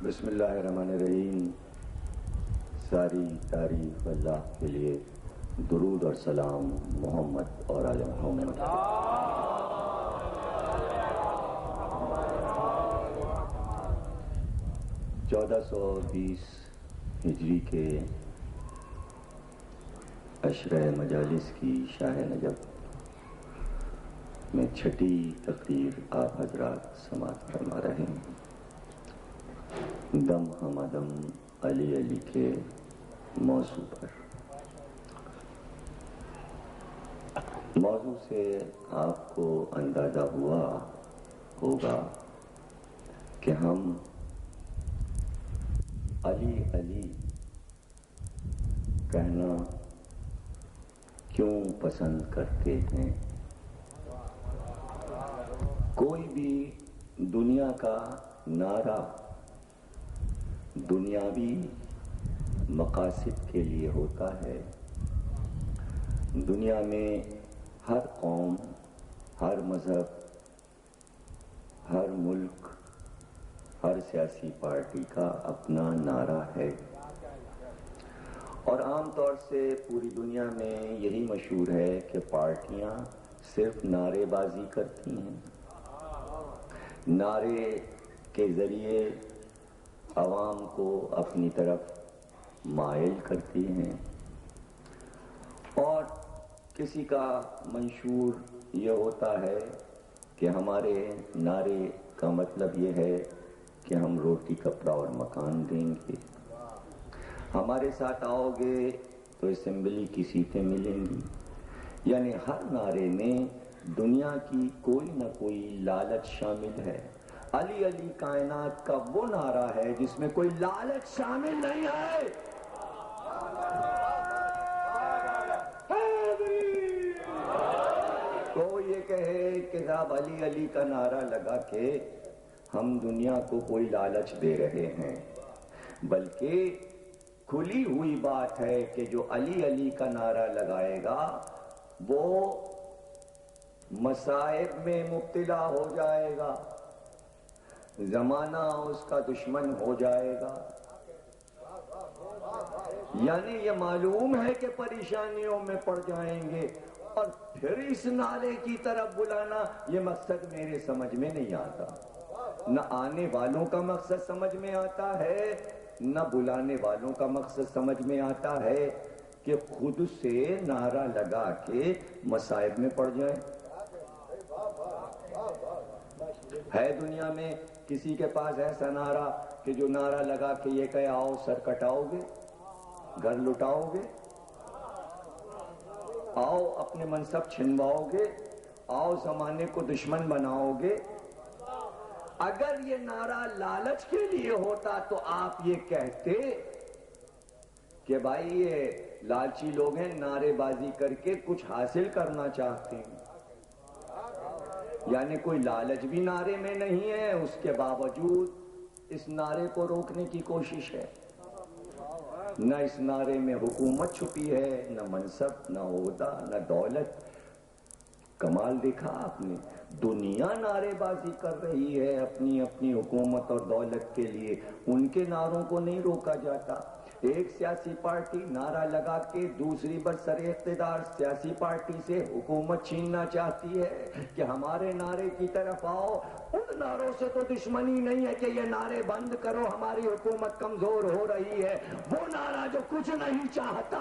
بسم اللہ الرحمن الرحیم. ساری تعریف اللہ کے لیے، درود اور سلام محمد اور آل محمد. 1420 ہجری کے عشرہ مجالس کی شاہ نجف میں چھٹی تقریر آپ حضرات سماعت فرما رہے ہیں. دم ہمدم علی علی کے موضوع پر. موضوع سے آپ کو اندازہ ہوا ہوگا کہ ہم علی علی کہنا کیوں پسند کرتے ہیں. کوئی بھی دنیا کا نعرہ دنیاوی مقاصد کے لیے ہوتا ہے. دنیا میں ہر قوم، ہر مذہب، ہر ملک، ہر سیاسی پارٹی کا اپنا نعرہ ہے، اور عام طور سے پوری دنیا میں یہی مشہور ہے کہ پارٹیاں صرف نعرے بازی کرتی ہیں. نعرے کے ذریعے عوام کو اپنی طرف مائل کرتی ہیں، اور کسی کا منشور یہ ہوتا ہے کہ ہمارے نعرے کا مطلب یہ ہے کہ ہم روٹی کپڑا اور مکان دیں گے، ہمارے ساتھ آؤ گے تو اسمبلی کی سیٹیں ملیں گی. یعنی ہر نعرے میں دنیا کی کوئی نہ کوئی لالچ شامل ہے. علی علی کائنات کا وہ نعرہ ہے جس میں کوئی لالچ شامل نہیں ہے. تو یہ کہے کہ جناب علی علی کا نعرہ لگا کے ہم دنیا کو کوئی لالچ دے رہے ہیں، بلکہ کھلی ہوئی بات ہے کہ جو علی علی کا نعرہ لگائے گا وہ مصائب میں مبتلا ہو جائے گا، زمانہ اس کا دشمن ہو جائے گا. یعنی یہ معلوم ہے کہ پریشانیوں میں پڑ جائیں گے، اور پھر اس نعرے کی طرف بلانا، یہ مقصد میرے سمجھ میں نہیں آتا. نہ آنے والوں کا مقصد سمجھ میں آتا ہے، نہ بلانے والوں کا مقصد سمجھ میں آتا ہے کہ خود سے نعرہ لگا کے مصائب میں پڑ جائیں. ہے دنیا میں کسی کے پاس ایسا نعرہ کہ جو نعرہ لگا کے یہ کہے آؤ سر کٹاؤ گے، گھر لٹاؤ گے، آؤ اپنے منصب چھنواؤ گے، آؤ زمانے کو دشمن بناؤ گے؟ اگر یہ نعرہ لالچ کے لیے ہوتا تو آپ یہ کہتے کہ بھائی یہ لالچی لوگ ہیں، نعرے بازی کر کے کچھ حاصل کرنا چاہتے ہیں. یعنی کوئی لالچ بھی نعرے میں نہیں ہے، اس کے باوجود اس نعرے کو روکنے کی کوشش ہے. نہ اس نعرے میں حکومت چھپی ہے، نہ منصب، نہ عہدہ، نہ دولت. کمال دیکھا آپ نے، دنیا نعرے بازی کر رہی ہے اپنی اپنی حکومت اور دولت کے لیے، ان کے نعروں کو نہیں روکا جاتا. ایک سیاسی پارٹی نعرہ لگا کے دوسری برسر اقتدار سیاسی پارٹی سے حکومت چھیننا چاہتی ہے کہ ہمارے نعرے کی طرف آؤ. ان نعروں سے تو دشمنی نہیں ہے کہ یہ نعرے بند کرو، ہماری حکومت کمزور ہو رہی ہے. وہ نعرہ جو کچھ نہیں چاہتا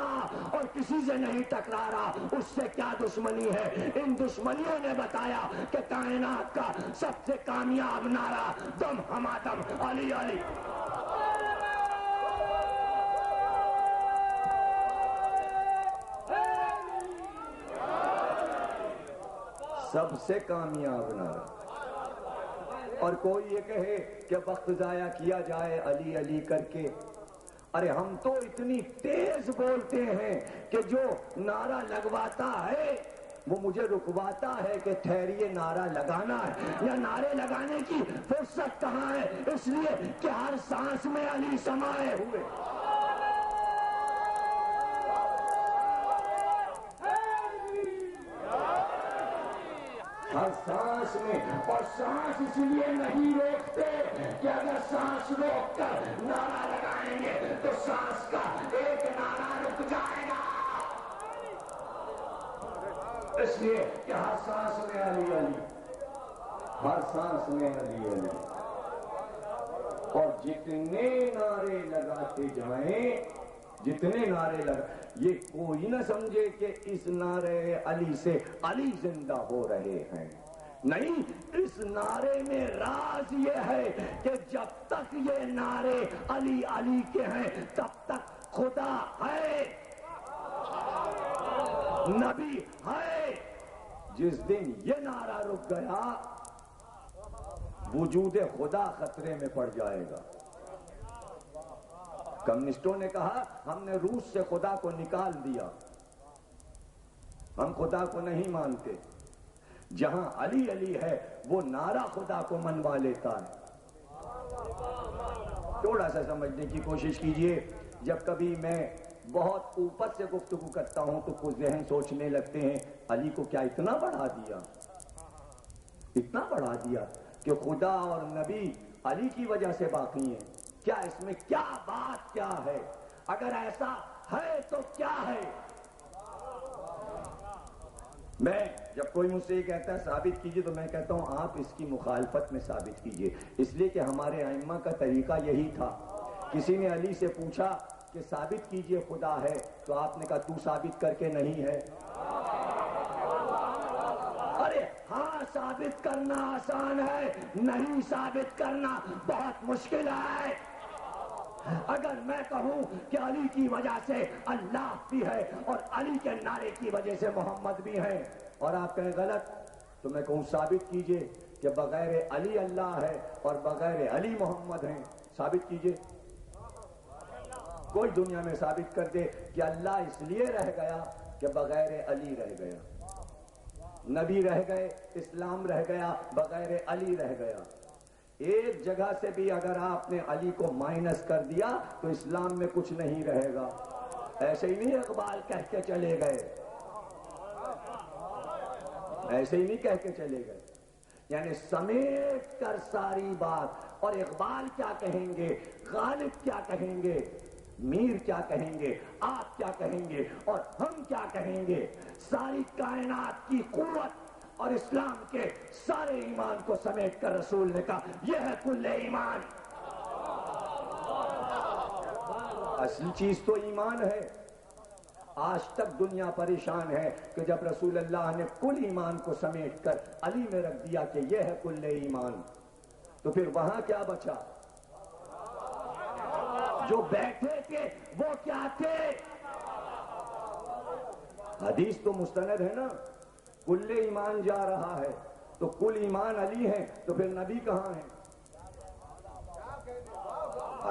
اور کسی سے نہیں ٹکرا رہا، اس سے کیا دشمنی ہے؟ ان دشمنیوں نے بتایا کہ کائنات کا سب سے کامیاب نعرہ دم ہمادم علی علی. سب سے کامیاب نعرہ. اور کوئی یہ کہے کہ وقت ضائع کیا جائے علی علی کر کے. ارے ہم تو اتنی تیز بولتے ہیں کہ جو نعرہ لگواتا ہے وہ مجھے رکواتا ہے کہ ٹھہریے نعرہ لگانا ہے، یا نعرے لگانے کی فرصت کہاں ہے، اس لیے کہ ہر سانس میں علی سمائے ہوئے. ہر سانس میں، اور سانس اس لیے نہیں روکتے کہ اگر سانس روک کر نعرہ لگائیں گے تو سانس کا ایک نعرہ رک جائے گا، اس لیے کہ ہر سانس میں علی علی، ہر سانس میں علی علی، اور جتنے نعرے لگاتے جائیں، جتنے نعرے لگا، یہ کوئی نہ سمجھے کہ اس نعرے علی سے علی زندہ ہو رہے ہیں، نہیں، اس نعرے میں راز یہ ہے کہ جب تک یہ نعرے علی علی کے ہیں تب تک خدا ہے، نبی ہے۔ جس دن یہ نعرہ رک گیا وجود خدا خطرے میں پڑ جائے گا۔ کمیونسٹوں نے کہا ہم نے روس سے خدا کو نکال دیا، ہم خدا کو نہیں مانتے، جہاں علی علی ہے وہ نعرہ خدا کو منوا لیتا ہے۔ تھوڑا سا سمجھنے کی کوشش کیجئے، جب کبھی میں بہت اوپر سے گفتگو کرتا ہوں تو کچھ ذہن سوچنے لگتے ہیں علی کو کیا اتنا بڑھا دیا، اتنا بڑھا دیا کہ خدا اور نبی علی کی وجہ سے باقی ہیں، کیا اس میں کیا بات کیا ہے؟ اگر ایسا ہے تو کیا ہے؟ میں جب کوئی مجھ سے یہ کہتا ہے ثابت کیجئے تو میں کہتا ہوں آپ اس کی مخالفت میں ثابت کیجئے، اس لیے کہ ہمارے ائمہ کا طریقہ یہی تھا۔ کسی نے علی سے پوچھا کہ ثابت کیجئے خدا ہے، تو آپ نے کہا تو ثابت کر کے نہیں ہے۔ ارے ہاں ثابت کرنا آسان ہے، نہیں ثابت کرنا بہت مشکل ہے۔ اگر میں کہوں کہ علی کی وجہ سے اللہ بھی ہے اور علی کے نعرے کی وجہ سے محمد بھی ہے، اور آپ کہیں غلط، تو میں کہوں ثابت کیجئے کہ بغیر علی اللہ ہے اور بغیر علی محمد ہیں، ثابت کیجئے۔ کوئی دنیا میں ثابت کر دے کہ اللہ اس لیے رہ گیا کہ بغیر علی رہ گیا، نبی رہ گئے، اسلام رہ گیا، بغیر علی رہ گیا۔ ایک جگہ سے بھی اگر آپ نے علی کو مائنس کر دیا تو اسلام میں کچھ نہیں رہے گا۔ ایسے ہی نہیں اقبال کہہ کے چلے گئے، ایسے ہی نہیں کہہ کے چلے گئے، یعنی سمیٹ کر ساری بات۔ اور اقبال کیا کہیں گے، غالب کیا کہیں گے، میر کیا کہیں گے، آپ کیا کہیں گے، اور ہم کیا کہیں گے، ساری کائنات کی قوت اور اسلام کے سارے ایمان کو سمیٹ کر رسول نے کہا یہ ہے کل ایمان۔ اصل چیز تو ایمان ہے۔ آج تک دنیا پریشان ہے کہ جب رسول اللہ نے کل ایمان کو سمیٹ کر علی میں رکھ دیا کہ یہ ہے کل ایمان، تو پھر وہاں کیا بچا؟ جو بیٹھے تھے وہ کیا تھے؟ حدیث تو مستند ہے نا، کل ایمان جا رہا ہے، تو کل ایمان علی ہے تو پھر نبی کہاں ہیں؟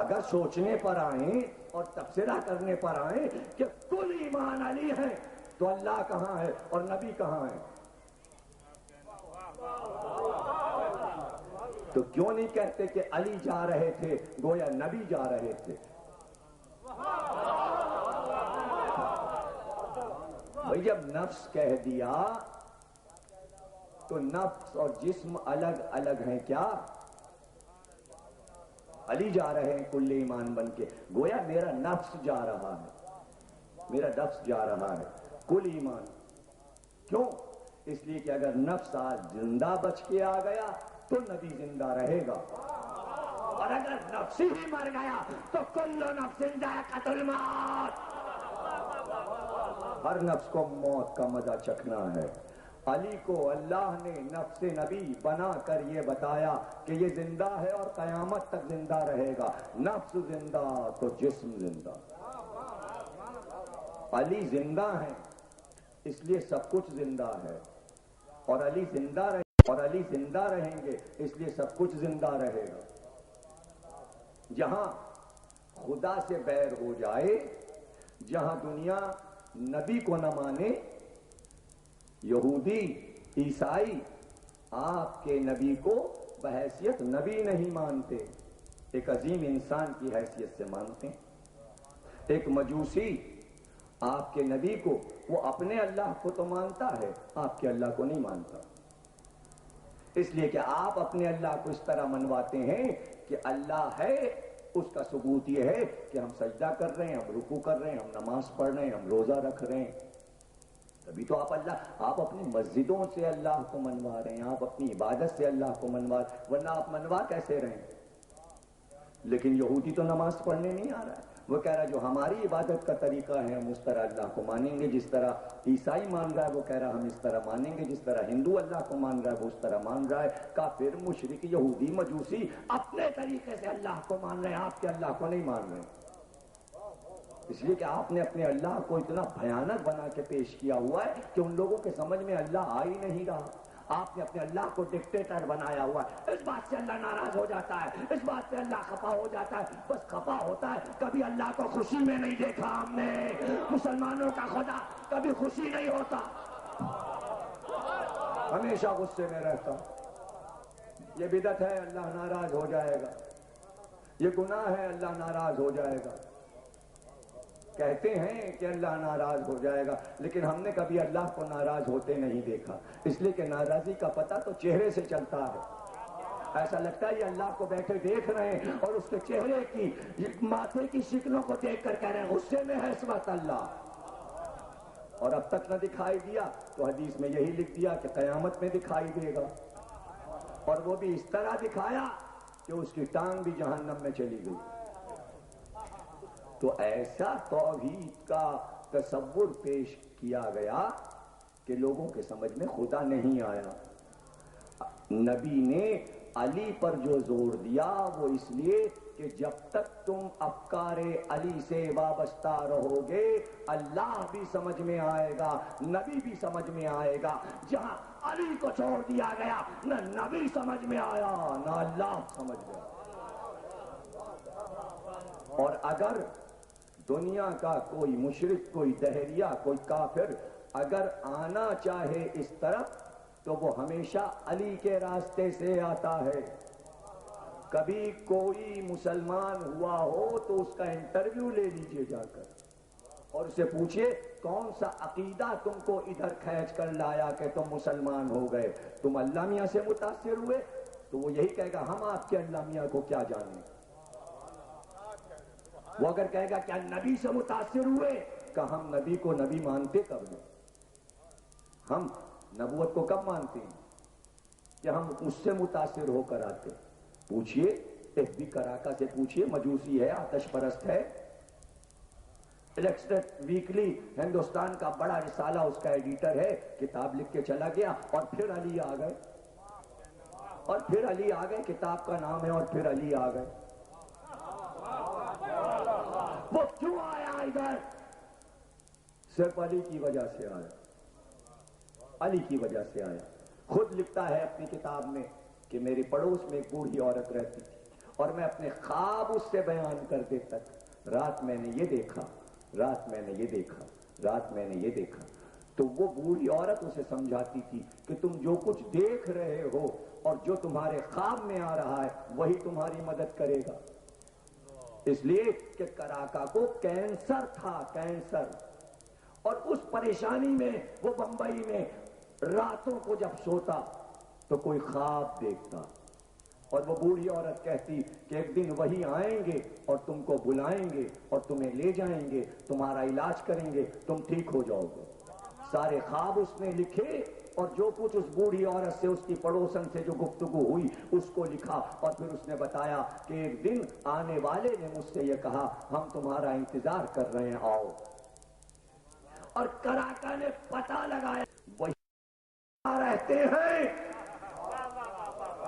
اگر سوچنے پر آئیں اور تبصرہ کرنے پر آئیں کہ کل ایمان علی ہے تو اللہ کہاں ہے اور نبی کہاں ہے؟ تو کیوں نہیں کہتے کہ علی جا رہے تھے گویا نبی جا رہے تھے؟ بھئی جب نفس کہہ دیا تو نفس اور جسم الگ الگ ہیں کیا؟ علی جا رہے ہیں کل ایمان بن کے، گویا میرا نفس جا رہا ہے، میرا نفس جا رہا ہے کل ایمان۔ کیوں؟ اس لیے کہ اگر نفس آج زندہ بچ کے آ گیا تو نبی زندہ رہے گا، اور اگر نفس ہی مر گیا تو کل نفس ذائقۃ الموت، ہر نفس کو موت کا مزہ چکھنا ہے۔ علی کو اللہ نے نفس نبی بنا کر یہ بتایا کہ یہ زندہ ہے اور قیامت تک زندہ رہے گا، نفس زندہ تو جسم زندہ۔ علی زندہ ہے اس لیے سب کچھ زندہ ہے، اور علی زندہ رہیں گے اس لیے سب کچھ زندہ رہے گا۔ جہاں خدا سے بیر ہو جائے، جہاں دنیا نبی کو نہ مانے، یہودی عیسائی آپ کے نبی کو بحیثیت نبی نہیں مانتے، ایک عظیم انسان کی حیثیت سے مانتے ہیں۔ ایک مجوسی آپ کے نبی کو، وہ اپنے اللہ کو تو مانتا ہے، آپ کے اللہ کو نہیں مانتا۔ اس لیے کہ آپ اپنے اللہ کو اس طرح منواتے ہیں کہ اللہ ہے، اس کا ثبوت یہ ہے کہ ہم سجدہ کر رہے ہیں، ہم رکوع کر رہے ہیں، ہم نماز پڑھ رہے ہیں، ہم روزہ رکھ رہے ہیں. تبھی تو آپ اپنی مسجدوں سے اللہ کو منوا رہے ہیں، آپ اپنی عبادت سے اللہ کو منوا رہے ہیں، ورنہ آپ منوا کیسے رہے ہیں؟ لیکن یہودی تو نماز پڑھنے نہیں آ رہا ہے، وہ کہہ رہا ہے جو ہماری عبادت کا طریقہ ہے ہم اس طرح اللہ کو مانیں گے، جس طرح عیسائی مان رہا ہے وہ کہہ رہا ہے ہم اس طرح مانیں گے، جس طرح ہندو اللہ کو مان رہا ہے وہ اس طرح مان رہا ہے. کافر، مشرک، یہودی، مجوسی اپنے طریقے سے اللہ کو مان رہے ہیں، آپ کے اللہ کو نہیں مان رہے ہیں. اس لیے کہ آپ نے اپنے اللہ کو اتنا بھیانک بنا کے پیش کیا ہوا ہے کہ ان لوگوں کے سمجھ میں اللہ آ ہی نہیں رہا. آپ نے اپنے اللہ کو ڈکٹیٹر بنایا ہوا ہے. اس بات سے اللہ ناراض ہو جاتا ہے، اس بات سے اللہ خفا ہو جاتا ہے، بس خفا ہوتا ہے. کبھی اللہ کو خوشی میں نہیں دیکھا ہم نے. مسلمانوں کا خدا کبھی خوشی نہیں ہوتا، ہمیشہ غصے میں رہتا. یہ بدعت ہے، اللہ ناراض ہو جائے گا. یہ گناہ ہے، اللہ ناراض ہو جائے گا. کہتے ہیں کہ اللہ ناراض ہو جائے گا، لیکن ہم نے کبھی اللہ کو ناراض ہوتے نہیں دیکھا. اس لیے کہ ناراضی کا پتہ تو چہرے سے چلتا ہے. ایسا لگتا ہے یہ اللہ کو بیٹھے دیکھ رہے ہیں اور اس کے چہرے کی، ماتھے کی شکلوں کو دیکھ کر کہہ رہے ہیں غصے میں ہے اس وقت اللہ. اور اب تک نہ دکھائی دیا تو حدیث میں یہی لکھ دیا کہ قیامت میں دکھائی دے گا. اور وہ بھی اس طرح دکھایا کہ اس کی ٹانگ بھی جہنم میں چلی گئی. تو ایسا توحید کا تصور پیش کیا گیا کہ لوگوں کے سمجھ میں خدا نہیں آیا. نبی نے علی پر جو زور دیا وہ اس لیے کہ جب تک تم افکار علی سے وابستہ رہو گے اللہ بھی سمجھ میں آئے گا، نبی بھی سمجھ میں آئے گا. جہاں علی کو چھوڑ دیا گیا نہ نبی سمجھ میں آیا نہ اللہ سمجھ میں آیا. اور اگر دنیا کا کوئی مشرک، کوئی دہریہ، کوئی کافر اگر آنا چاہے اس طرف تو وہ ہمیشہ علی کے راستے سے آتا ہے. کبھی کوئی مسلمان ہوا ہو تو اس کا انٹرویو لے لیجئے جا کر اور اسے پوچھئے کون سا عقیدہ تم کو ادھر کھینچ کر لایا کہ تم مسلمان ہو گئے؟ تم اللہ میاں سے متاثر ہوئے؟ تو وہ یہی کہے گا ہم آپ کے اللہ میاں کو کیا جانیں. وہ اگر کہے گا کیا نبی سے متاثر ہوئے، کہ ہم نبی کو نبی مانتے کب ہیں؟ ہم نبوت کو کب مانتے ہیں کہ ہم اس سے متاثر ہو کر آتے. پوچھئے ایف بی کراکا سے پوچھئے، مجوسی ہے، آتش پرست ہے. الیکسٹر ویکلی ہندوستان کا بڑا رسالہ اس کا ایڈیٹر ہے، کتاب لکھ کے چلا گیا اور پھر علی آ گئے اور پھر علی آ گئے، کتاب کا نام ہے اور پھر علی آ گئے. وہ کیوں آیا ادھر؟ صرف علی کی وجہ سے آیا، علی کی وجہ سے آیا. خود لکھتا ہے اپنی کتاب میں کہ میری پڑوس میں ایک بوڑھی عورت رہتی تھی اور میں اپنے خواب اس سے بیان کر دیتا تھا. رات میں نے یہ دیکھا، رات میں نے یہ دیکھا، رات میں نے یہ دیکھا. تو وہ بوڑھی عورت اسے سمجھاتی تھی کہ تم جو کچھ دیکھ رہے ہو اور جو تمہارے خواب میں آ رہا ہے وہی تمہاری مدد کرے گا. اس لیے کہ کراکا کو کینسر تھا، کینسر. اور اس پریشانی میں وہ بمبئی میں راتوں کو جب سوتا تو کوئی خواب دیکھتا اور وہ بوڑھی عورت کہتی کہ ایک دن وہی آئیں گے اور تم کو بلائیں گے اور تمہیں لے جائیں گے، تمہارا علاج کریں گے، تم ٹھیک ہو جاؤ گے. سارے خواب اس نے لکھے اور جو کچھ اس بوڑھی عورت سے، اس کی پڑوسن سے جو گفتگو ہوئی اس کو لکھا. اور پھر اس نے بتایا کہ ایک دن آنے والے نے مجھ سے یہ کہا ہم تمہارا انتظار کر رہے ہیں، آؤ. اور کراکا نے پتہ لگایا وہی رہتے ہیں،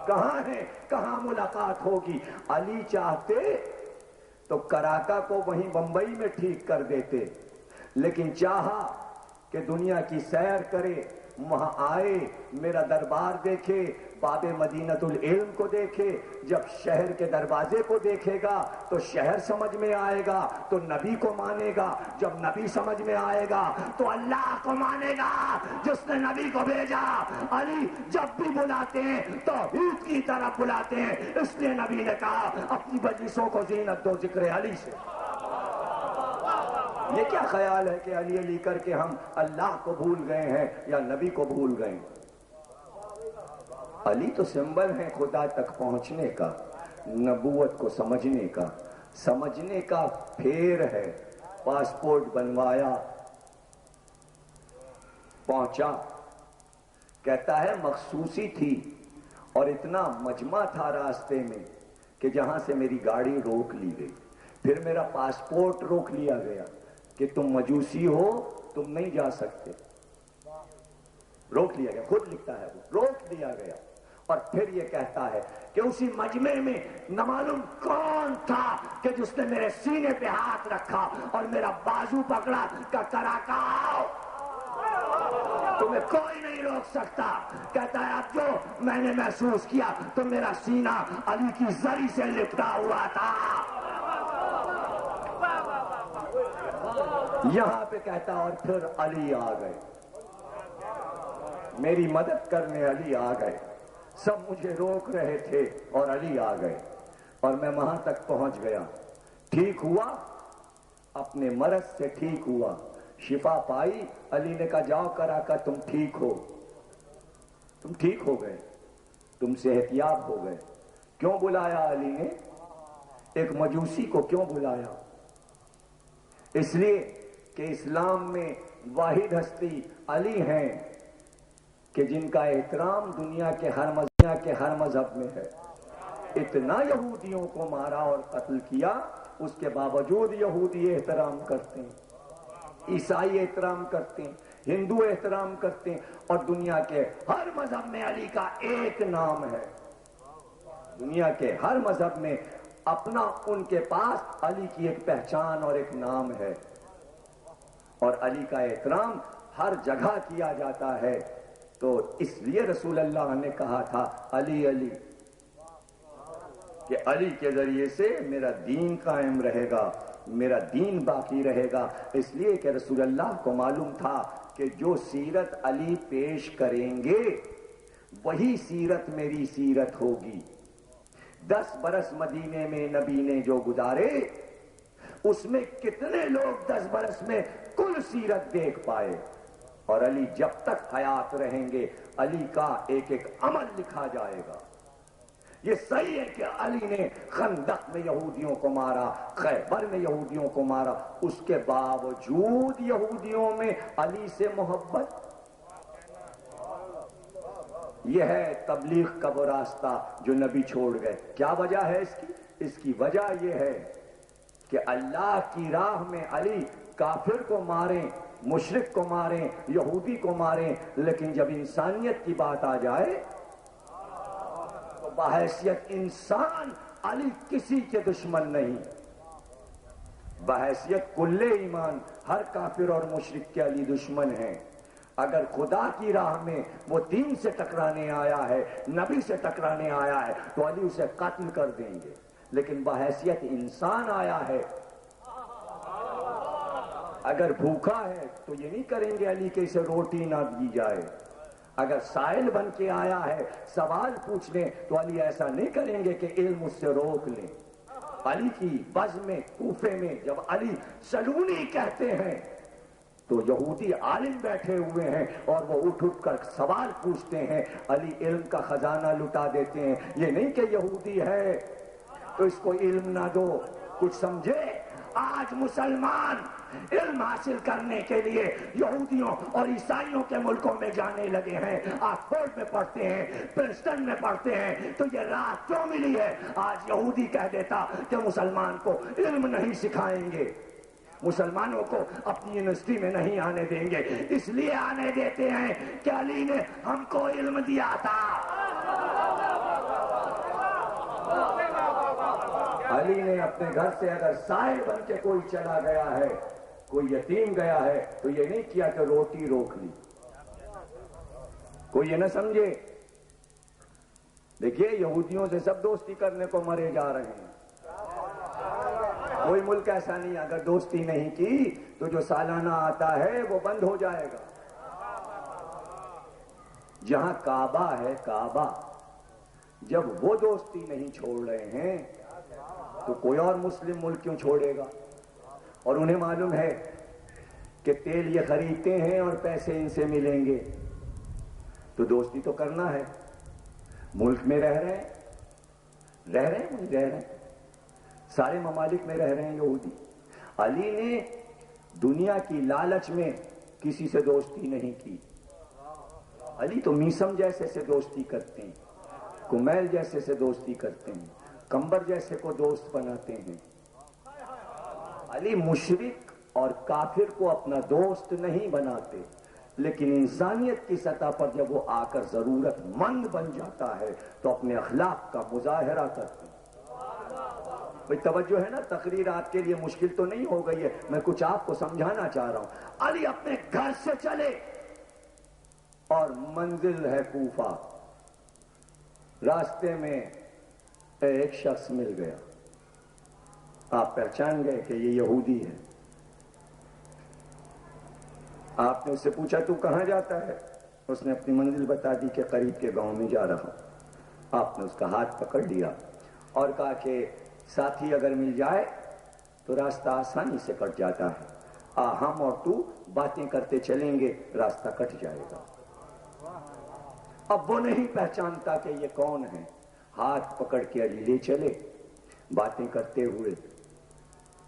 کہاں ہیں، کہاں ملاقات ہوگی. علی چاہتے تو کراکا کو وہیں بمبئی میں ٹھیک کر دیتے، لیکن چاہا کہ دنیا کی سیر کرے، وہاں آئے، میرا دربار دیکھے، باب مدینۃ العلم کو دیکھے. جب شہر کے دروازے کو دیکھے گا تو شہر سمجھ میں آئے گا تو نبی کو مانے گا. جب نبی سمجھ میں آئے گا تو اللہ کو مانے گا جس نے نبی کو بھیجا. علی جب بھی بلاتے ہیں توحید کی طرف بلاتے ہیں، اس لیے نبی نے کہا اپنی مجلسوں کو زینت دو ذکر علی سے. یہ کیا خیال ہے کہ علی علی کر کے ہم اللہ کو بھول گئے ہیں یا نبی کو بھول گئے ہیں؟ علی تو سمبل ہے خدا تک پہنچنے کا، نبوت کو سمجھنے کا پھیر ہے۔ پاسپورٹ بنوایا، پہنچا، کہتا ہے مخصوصی تھی اور اتنا مجمع تھا راستے میں کہ جہاں سے میری گاڑی روک لی گئی، پھر میرا پاسپورٹ روک لیا گیا کہ تم مجوسی ہو، تم نہیں جا سکتے، روک لیا گیا، خود لکھتا ہے وہ، روک دیا گیا۔ اور پھر یہ کہتا ہے کہ اسی مجمع میں نہ معلوم کون تھا کہ جس نے میرے سینے پہ ہاتھ رکھا اور میرا بازو پکڑا کہ کراکاؤ، تمہیں کوئی نہیں روک سکتا۔ کہتا ہے اب جو میں نے محسوس کیا تو میرا سینہ علی کی زری سے لپٹا ہوا تھا۔ یہاں پہ کہتا اور پھر علی آ گئے، میری مدد کرنے علی آ گئے، سب مجھے روک رہے تھے اور علی آ گئے اور میں وہاں تک پہنچ گیا، ٹھیک ہوا، اپنے مرض سے ٹھیک ہوا، شفا پائی۔ علی نے کہا جاؤ کرا کر تم ٹھیک ہو، تم ٹھیک ہو گئے، تم صحت یاب ہو گئے۔ کیوں بلایا علی نے ایک مجوسی کو؟ کیوں بلایا؟ اس لیے کہ اسلام میں واحد ہستی علی ہیں کہ جن کا احترام دنیا کے ہر مذہب میں ہے۔ اتنا یہودیوں کو مارا اور قتل کیا، اس کے باوجود یہودی احترام کرتے ہیں، عیسائی احترام کرتے ہیں، ہندو احترام کرتے ہیں، اور دنیا کے ہر مذہب میں علی کا ایک نام ہے۔ دنیا کے ہر مذہب میں اپنا ان کے پاس علی کی ایک پہچان اور ایک نام ہے، اور علی کا احترام ہر جگہ کیا جاتا ہے۔ تو اس لیے رسول اللہ نے کہا تھا علی علی، کہ علی کے ذریعے سے میرا دین قائم رہے گا، میرا دین باقی رہے گا۔ اس لیے کہ رسول اللہ کو معلوم تھا کہ جو سیرت علی پیش کریں گے وہی سیرت میری سیرت ہوگی۔ 10 برس مدینے میں نبی نے جو گزارے، اس میں کتنے لوگ 10 برس میں کل سیرت دیکھ پائے؟ اور علی جب تک حیات رہیں گے علی کا ایک ایک عمل لکھا جائے گا۔ یہ صحیح ہے کہ علی نے خندق میں یہودیوں کو مارا، خیبر میں یہودیوں کو مارا، اس کے باوجود یہودیوں میں علی سے محبت۔ یہ ہے تبلیغ کا وہ راستہ جو نبی چھوڑ گئے۔ کیا وجہ ہے اس کی؟ اس کی وجہ یہ ہے کہ اللہ کی راہ میں علی کافر کو ماریں، مشرک کو ماریں، یہودی کو ماریں، لیکن جب انسانیت کی بات آ جائے تو بحیثیت انسان علی کسی کے دشمن نہیں، بحیثیت کل ایمان ہر کافر اور مشرک کے علی دشمن ہیں۔ اگر خدا کی راہ میں وہ دین سے ٹکرانے آیا ہے، نبی سے ٹکرانے آیا ہے تو علی اسے قتل کر دیں گے، لیکن بحیثیت انسان آیا ہے، اگر بھوکا ہے تو یہ نہیں کریں گے علی کہ اسے روٹی نہ دی جائے، اگر سائل بن کے آیا ہے سوال پوچھنے تو علی ایسا نہیں کریں گے کہ علم اس سے روک لیں۔ علی کی بز میں کوفے میں جب علی سلونی کہتے ہیں تو یہودی عالم بیٹھے ہوئے ہیں اور وہ اٹھ کر سوال پوچھتے ہیں، علی علم کا خزانہ لٹا دیتے ہیں۔ یہ نہیں کہ یہودی ہے تو اس کو علم نہ دو، کچھ سمجھے؟ آج مسلمان علم حاصل کرنے کے لیے یہودیوں اور عیسائیوں کے ملکوں میں جانے لگے ہیں، آکسفورڈ میں پڑھتے ہیں، پرنسٹن میں پڑھتے ہیں، تو یہ راہ کیوں ملی ہے؟ آج یہودی کہہ دیتا کہ مسلمان کو علم نہیں سکھائیں گے، مسلمانوں کو اپنی یونیورسٹی میں نہیں آنے دیں گے، اس لیے آنے دیتے ہیں کہ علی نے ہم کو علم دیا تھا۔ علی نے اپنے گھر سے اگر سائل بن کے کوئی چلا گیا ہے، کوئی یتیم گیا ہے، تو یہ نہیں کیا کہ روٹی روک لی، کوئی یہ نہ سمجھے۔ دیکھیے یہودیوں سے سب دوستی کرنے کو مرے جا رہے ہیں، کوئی ملک ایسا نہیں اگر دوستی نہیں کی تو جو سالانہ آتا ہے وہ بند ہو جائے گا۔ جہاں کعبہ ہے، کعبہ جب وہ دوستی نہیں چھوڑ رہے ہیں تو کوئی اور مسلم ملک کیوں چھوڑے گا؟ اور انہیں معلوم ہے کہ تیل یہ خریدتے ہیں اور پیسے ان سے ملیں گے، تو دوستی تو کرنا ہے۔ ملک میں رہ رہے ہیں سارے ممالک میں رہ رہے ہیں یہودی. علی نے دنیا کی لالچ میں کسی سے دوستی نہیں کی. علی تو میسم جیسے سے دوستی کرتے ہیں, کمیل جیسے سے دوستی کرتے ہیں, کمبر جیسے کو دوست بناتے ہیں. علی مشرک اور کافر کو اپنا دوست نہیں بناتے, لیکن انسانیت کی سطح پر جب وہ آ کر ضرورت مند بن جاتا ہے تو اپنے اخلاق کا مظاہرہ کرتے ہیں. بھئی توجہ ہے نا, تقریر آپ کے لیے مشکل تو نہیں ہو گئی ہے, میں کچھ آپ کو سمجھانا چاہ رہا ہوں. علی اپنے گھر سے چلے اور منزل ہے کوفہ. راستے میں ایک شخص مل گیا, آپ پہچان گئے کہ یہ یہودی ہے. آپ نے اس سے پوچھا تو کہاں جاتا ہے؟ اس نے اپنی منزل بتا دی کہ قریب کے گاؤں میں جا رہا ہوں. آپ نے اس کا ہاتھ پکڑ لیا اور کہا کہ ساتھی اگر مل جائے تو راستہ آسانی سے کٹ جاتا ہے, ہم اور تو باتیں کرتے چلیں گے, راستہ کٹ جائے گا. اب وہ نہیں پہچانتا کہ یہ کون ہے. ہاتھ پکڑ کے علی لے چلے, باتیں کرتے ہوئے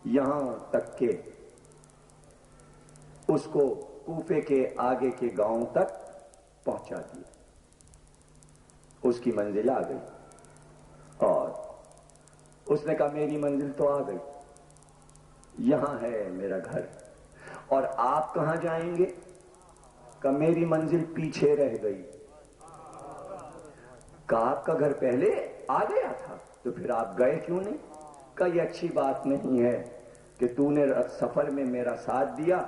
یہاں تک کہ اس کو کوفے کے آگے کے گاؤں تک پہنچا دیا. اس کی منزل آ گئی اور اس نے کہا میری منزل تو آ گئی, یہاں ہے میرا گھر, اور آپ کہاں جائیں گے؟ کہ میری منزل پیچھے رہ گئی. کہ آپ کا گھر پہلے آ گیا تھا تو پھر آپ گئے کیوں نہیں؟ کہ یہ اچھی بات نہیں ہے کہ تو نے سفر میں میرا ساتھ دیا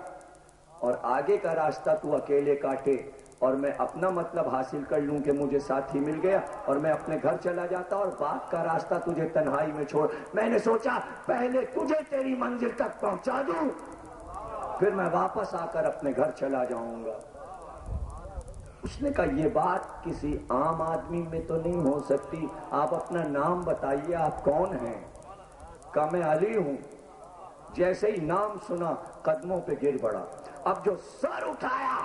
اور آگے کا راستہ تو اکیلے کاٹے اور میں اپنا مطلب حاصل کر لوں کہ مجھے ساتھی مل گیا اور میں اپنے گھر چلا جاتا اور بعد کا راستہ تجھے تنہائی میں چھوڑ. میں نے سوچا پہلے تجھے تیری منزل تک پہنچا دوں, پھر میں واپس آ کر اپنے گھر چلا جاؤں گا. اس نے کہا یہ بات کسی عام آدمی میں تو نہیں ہو سکتی, آپ اپنا نام بتائیے, آپ کون ہیں؟ کہا میں علی ہوں. جیسے ہی نام سنا قدموں پہ گر پڑا. اب جو سر اٹھایا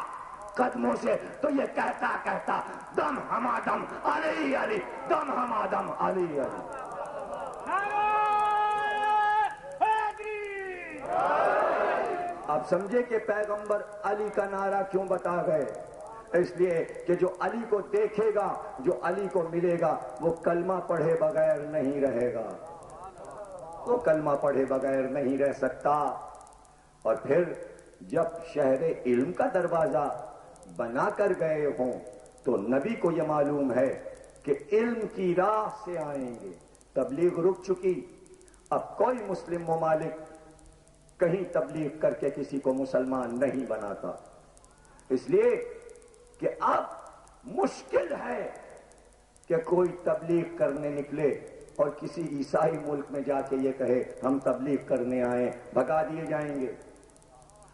قدموں سے تو یہ کہتا کہتا دم ہما دم علی علی, دم ہما دم علی علی. اب سمجھے کہ پیغمبر علی کا نعرہ کیوں بتا گئے؟ اس لیے کہ جو علی کو دیکھے گا, جو علی کو ملے گا, وہ کلمہ پڑھے بغیر نہیں رہے گا, وہ کلمہ پڑھے بغیر نہیں رہ سکتا. اور پھر جب شہر علم کا دروازہ بنا کر گئے ہوں تو نبی کو یہ معلوم ہے کہ علم کی راہ سے آئیں گے. تبلیغ رک چکی, اب کوئی مسلم ممالک کہیں تبلیغ کر کے کسی کو مسلمان نہیں بناتا, اس لیے کہ اب مشکل ہے کہ کوئی تبلیغ کرنے نکلے اور کسی عیسائی ملک میں جا کے یہ کہے ہم تبلیغ کرنے آئے, بھگا دیے جائیں گے.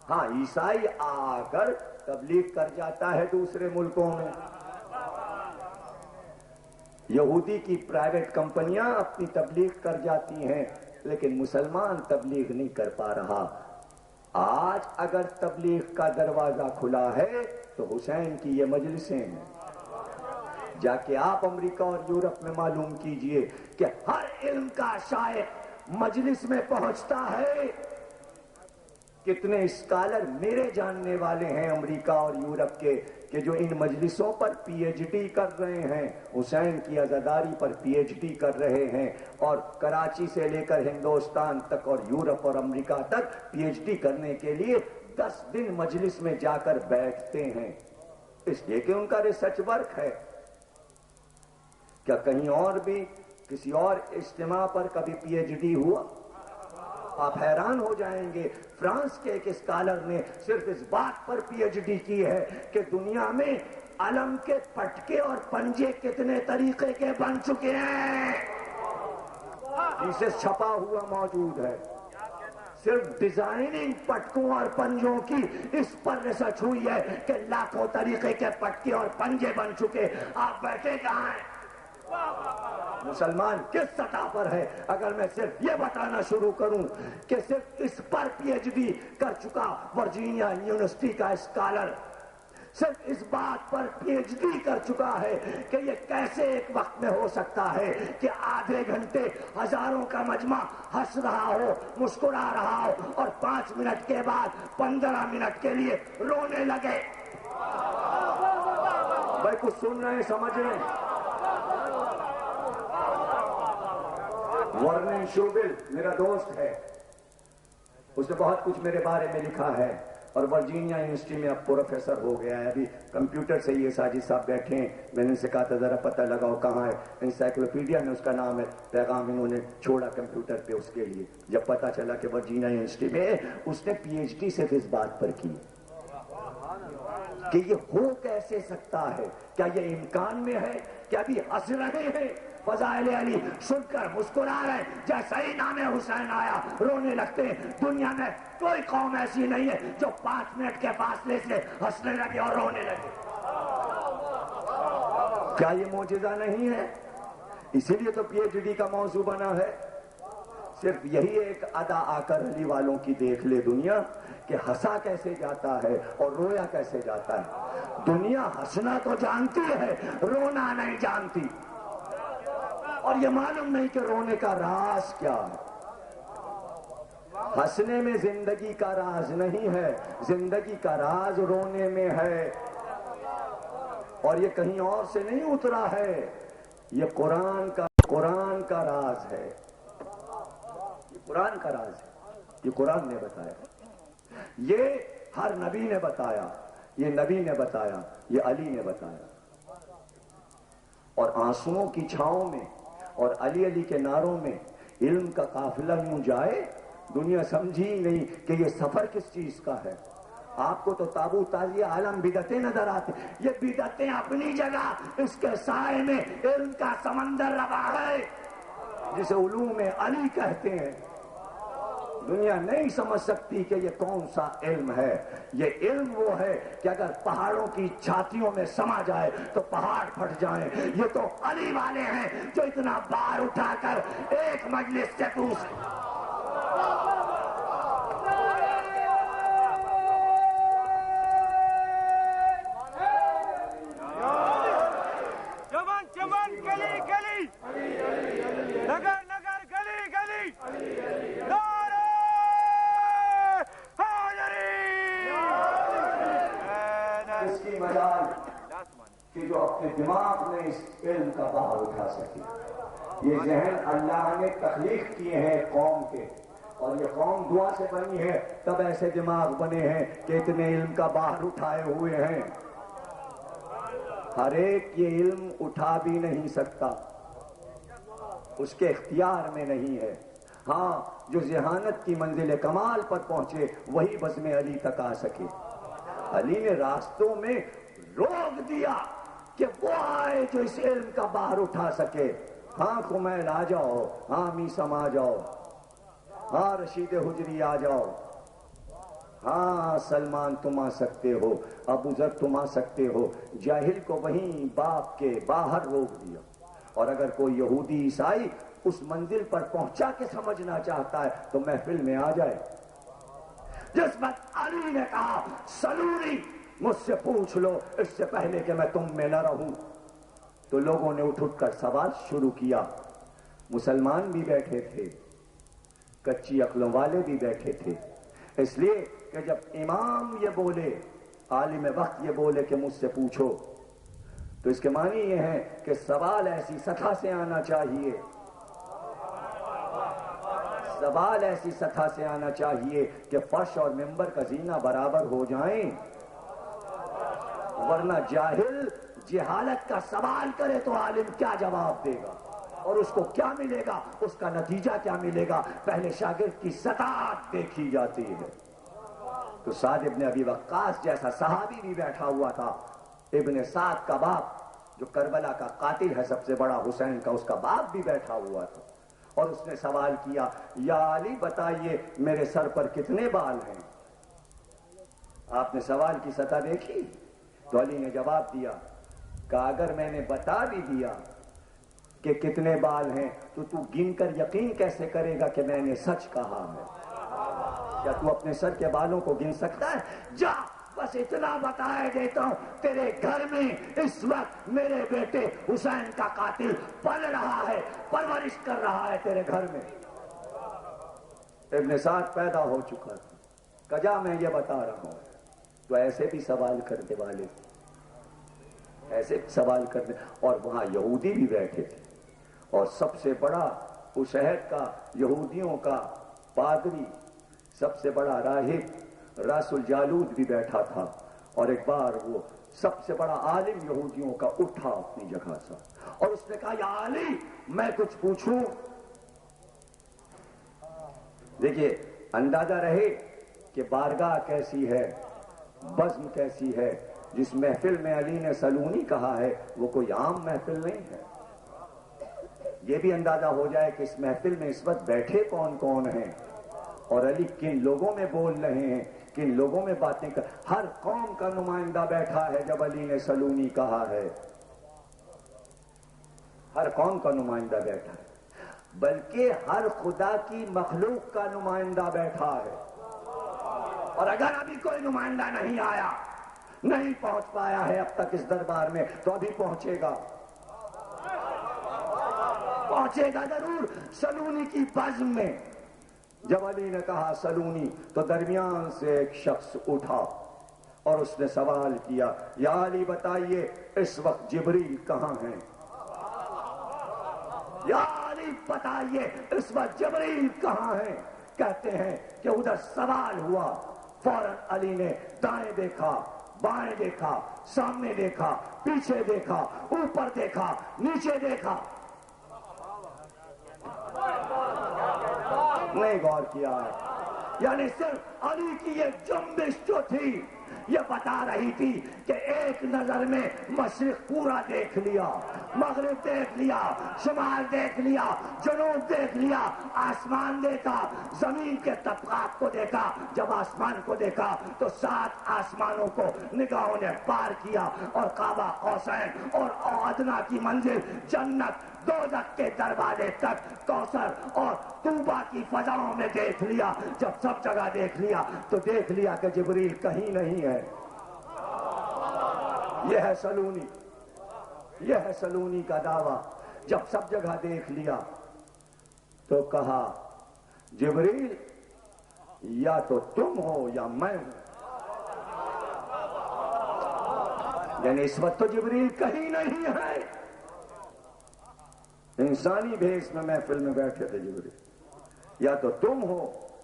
ہاں عیسائی آ کر تبلیغ کر جاتا ہے دوسرے ملکوں میں, یہودی کی پرائیویٹ کمپنیاں اپنی تبلیغ کر جاتی ہیں, لیکن مسلمان تبلیغ نہیں کر پا رہا. آج اگر تبلیغ کا دروازہ کھلا ہے تو حسین کی یہ مجلسیں ہیں. جا کے آپ امریکہ اور یورپ میں معلوم کیجئے کہ ہر علم کا شائق مجلس میں پہنچتا ہے. کتنے اسکالر میرے جاننے والے ہیں امریکہ اور یورپ کے کہ جو ان مجلسوں پر پی ایچ ڈی کر رہے ہیں, حسین کی عزاداری پر پی ایچ ڈی کر رہے ہیں, اور کراچی سے لے کر ہندوستان تک اور یورپ اور امریکہ تک پی ایچ ڈی کرنے کے لیے 10 دن مجلس میں جا کر بیٹھتے ہیں, اس لیے کہ ان کا ریسرچ ورک ہے. کیا کہیں اور بھی کسی اور اجتماع پر کبھی پی ایچ ڈی ہوا؟ آپ حیران ہو جائیں گے. فرانس کے ایک اسکالر نے صرف اس بات پر پی ایچ ڈی کی ہے کہ دنیا میں علم کے پٹکے اور پنجے کتنے طریقے کے بن چکے ہیں, اسے چھپا ہوا موجود ہے. صرف ڈیزائننگ پٹکوں اور پنجوں کی اس پر ریسرچ ہوئی ہے کہ لاکھوں طریقے کے پٹکے اور پنجے بن چکے. آپ بیٹھے کہاں ہیں؟ مسلمان کس سطح پر ہے؟ اگر میں صرف یہ بتانا شروع کروں کہ صرف اس پر پی ایچ ڈی کر چکا ورجینیا یونیورسٹی کا اسکالر صرف اس بات پر پی ایچ ڈی کر چکا ہے کہ یہ کیسے ایک وقت میں ہو سکتا ہے کہ آدھے گھنٹے ہزاروں کا مجمع ہنس رہا ہو، مسکرا رہا ہو، اور 5 منٹ کے بعد 15 منٹ کے لیے رونے لگے۔ بھائی کچھ سن رہے ہیں، سمجھ رہے ہیں؟ ورنن شوبل میرا دوست ہے، اس نے بہت کچھ میرے بارے میں لکھا ہے، اور ورجینیا یونیورسٹی میں اب پروفیسر ہو گیا ہے۔ ابھی کمپیوٹر سے یہ ساجد صاحب بیٹھے ہیں، میں نے ان سے کہا تھا ذرا پتہ لگاؤ کہاں ہے، انسائکلوپیڈیا میں اس کا نام ہے، پیغام انہوں نے چھوڑا کمپیوٹر پہ اس کے لیے۔ جب پتہ چلا کہ ورجینیا یونیورسٹی میں اس نے پی ایچ ڈی صرف اس بات پر کی کہ یہ ہو کیسے سکتا ہے، کیا یہ امکان میں ہے کہ ابھی ہنس رہے ہیں، فضائل علی سن کر مسکرا رہے، جیسا ہی نام حسین آیا رونے لگتے ہیں۔ دنیا میں کوئی قوم ایسی نہیں ہے جو 5 منٹ کے فاصلے سے ہنسنے لگے اور رونے لگے۔ کیا یہ معجزہ نہیں ہے؟ اسی لیے تو پی ایچ ڈی کا موضوع بنا ہے۔ صرف یہی ایک ادا آ کر علی والوں کی دیکھ لے دنیا کہ ہنسا کیسے جاتا ہے اور رویا کیسے جاتا ہے۔ دنیا ہنسنا تو جانتی ہے، رونا نہیں جانتی، اور یہ معلوم نہیں کہ رونے کا راز کیا ہے۔ ہنسنے میں زندگی کا راز نہیں ہے، زندگی کا راز رونے میں ہے، اور یہ کہیں اور سے نہیں اترا ہے، یہ قرآن کا راز ہے، یہ قرآن کا راز ہے، یہ قرآن نے بتایا، یہ ہر نبی نے بتایا، یہ نبی نے بتایا، یہ علی نے بتایا۔ اور آنسوؤں کی چھاؤں میں اور علی علی کے نعروں میں علم کا قافلہ یوں جائے، دنیا سمجھی نہیں کہ یہ سفر کس چیز کا ہے۔ آپ کو تو تابوت تازی عالم بدعتیں نظر آتے، یہ بدعتیں اپنی جگہ، اس کے سائے میں علم کا سمندر روا ہے جسے علوم علی کہتے ہیں۔ دنیا نہیں سمجھ سکتی کہ یہ کون سا علم ہے۔ یہ علم وہ ہے کہ اگر پہاڑوں کی چھاتیوں میں سما جائے تو پہاڑ پھٹ جائیں۔ یہ تو علی والے ہیں جو اتنا بار اٹھا کر ایک مجلس سے دوسری کہ جو اپنے دماغ میں اس علم کا بہاؤ اٹھا سکے۔ یہ ذہن اللہ نے تخلیق کیے ہیں قوم کے، اور یہ قوم دعا سے بنی ہے، تب ایسے دماغ بنے ہیں کہ اتنے علم کا باہر اٹھائے ہوئے ہیں۔ ہر ایک یہ علم اٹھا بھی نہیں سکتا، اس کے اختیار میں نہیں ہے۔ ہاں، جو ذہانت کی منزل کمال پر پہنچے وہی بزم علی تک آ سکے۔ علی نے راستوں میں روک دیا کہ وہ آئے جو اس علم کا باہر اٹھا سکے۔ ہاں خمیل آ جاؤ، ہاں میسم آ جاؤ، ہاں رشید حجری آ جاؤ، ہاں سلمان تم آ سکتے ہو، ابو ذر تم آ سکتے ہو۔ جاہل کو وہیں باپ کے باہر روک دیا۔ اور اگر کوئی یہودی عیسائی اس منزل پر پہنچا کے سمجھنا چاہتا ہے تو محفل میں آ جائے۔ جس وقت علی نے کہا سلونی، مجھ سے پوچھ لو اس سے پہلے کہ میں تم میں نہ رہوں، تو لوگوں نے اٹھ کر سوال شروع کیا۔ مسلمان بھی بیٹھے تھے، کچی عقلوں والے بھی بیٹھے تھے، اس لیے کہ جب امام یہ بولے، عالم وقت یہ بولے کہ مجھ سے پوچھو، تو اس کے معنی یہ ہے کہ سوال ایسی سطح سے آنا چاہیے، سوال ایسی سطح سے آنا چاہیے کہ فرش اور ممبر کا زینہ برابر ہو جائیں، ورنہ جاہل جہالت کا سوال کرے تو عالم کیا جواب دے گا، اور اس کو کیا ملے گا، اس کا نتیجہ کیا ملے گا؟ پہلے شاگرد کی سطح دیکھی جاتی ہے۔ تو سعد ابن ابی وقاص جیسا صحابی بھی بیٹھا ہوا تھا، ابن سعد کا باپ جو کربلا کا قاتل ہے سب سے بڑا حسین کا، اس کا باپ بھی بیٹھا ہوا تھا، اور اس نے سوال کیا، یا علی بتائیے میرے سر پر کتنے بال ہیں؟ آپ نے سوال کی سطح دیکھی؟ تو علی نے جواب دیا کہ اگر میں نے بتا بھی دیا کہ کتنے بال ہیں تو تو گن کر یقین کیسے کرے گا کہ میں نے سچ کہا ہے؟ کیا تو اپنے سر کے بالوں کو گن سکتا ہے؟ جا بس بس اتنا بتائے دیتا ہوں، تیرے گھر میں اس وقت میرے بیٹے حسین کا قاتل پل رہا ہے، پرورش کر رہا ہے تیرے گھر میں۔ ابن سعد پیدا ہو چکا تھا، کجا میں یہ بتا رہا ہوں۔ تو ایسے بھی سوال کرنے والے تھے، ایسے سوال کرنے، اور وہاں یہودی بھی بیٹھے تھے، اور سب سے بڑا اس شہر کا یہودیوں کا پادری، سب سے بڑا راہب راس الجالود بھی بیٹھا تھا۔ اور ایک بار وہ سب سے بڑا عالم یہودیوں کا اٹھا اپنی جگہ سے، اور اس نے کہا، یا علی میں کچھ پوچھوں؟ دیکھیے اندازہ رہے کہ بارگاہ کیسی ہے، بزم کیسی ہے۔ جس محفل میں علی نے سلونی کہا ہے وہ کوئی عام محفل نہیں ہے۔ یہ بھی اندازہ ہو جائے کہ اس محفل میں اس وقت بیٹھے کون کون ہیں، اور علی کن لوگوں میں بول رہے ہیں، کن لوگوں میں باتیں کر۔ ہر قوم کا نمائندہ بیٹھا ہے جب علی نے سلونی کہا ہے، ہر قوم کا نمائندہ بیٹھا ہے، بلکہ ہر خدا کی مخلوق کا نمائندہ بیٹھا ہے۔ اور اگر ابھی کوئی نمائندہ نہیں آیا، نہیں پہنچ پایا ہے اب تک اس دربار میں، تو ابھی پہنچے گا، پہنچے گا ضرور سلونی کی بزم میں۔ جب علی نے کہا سلونی تو درمیان سے ایک شخص اٹھا اور اس نے سوال کیا، یا علی بتائیے اس وقت جبریل کہاں ہیں؟ یا علی بتائیے اس وقت جبریل کہاں ہیں؟ کہتے ہیں کہ ادھر سوال ہوا، فوراً علی نے دائیں دیکھا، بائیں دیکھا، سامنے دیکھا، پیچھے دیکھا، اوپر دیکھا، نیچے دیکھا، نہیں غور کیا۔ یعنی صرف علی کی یہ جنبش جو تھی یہ بتا رہی تھی کہ ایک نظر میں مشرق پورا دیکھ لیا، مغرب دیکھ لیا، شمال دیکھ لیا، جنوب دیکھ لیا، آسمان دیکھا، زمین کے طبقات کو دیکھا۔ جب آسمان کو دیکھا تو 7 آسمانوں کو نگاہوں نے پار کیا، اور کعبہ قوسین اور ادنا کی منزل، جنت، دوزخ کے دروازے تک، کوثر اور طوبا کی فضاؤں میں دیکھ لیا۔ جب سب جگہ دیکھ لیا تو دیکھ لیا کہ جبریل کہیں نہیں ہے۔ یہ ہے سلونی، یہ ہے سلونی کا دعویٰ۔ جب سب جگہ دیکھ لیا تو کہا، جبریل یا تو تم ہو یا میں ہوں۔ یعنی اس وقت تو جبریل کہیں نہیں ہے، انسانی بھیس میں محفل میں بیٹھے تھے جبریل۔ یا تو تم ہو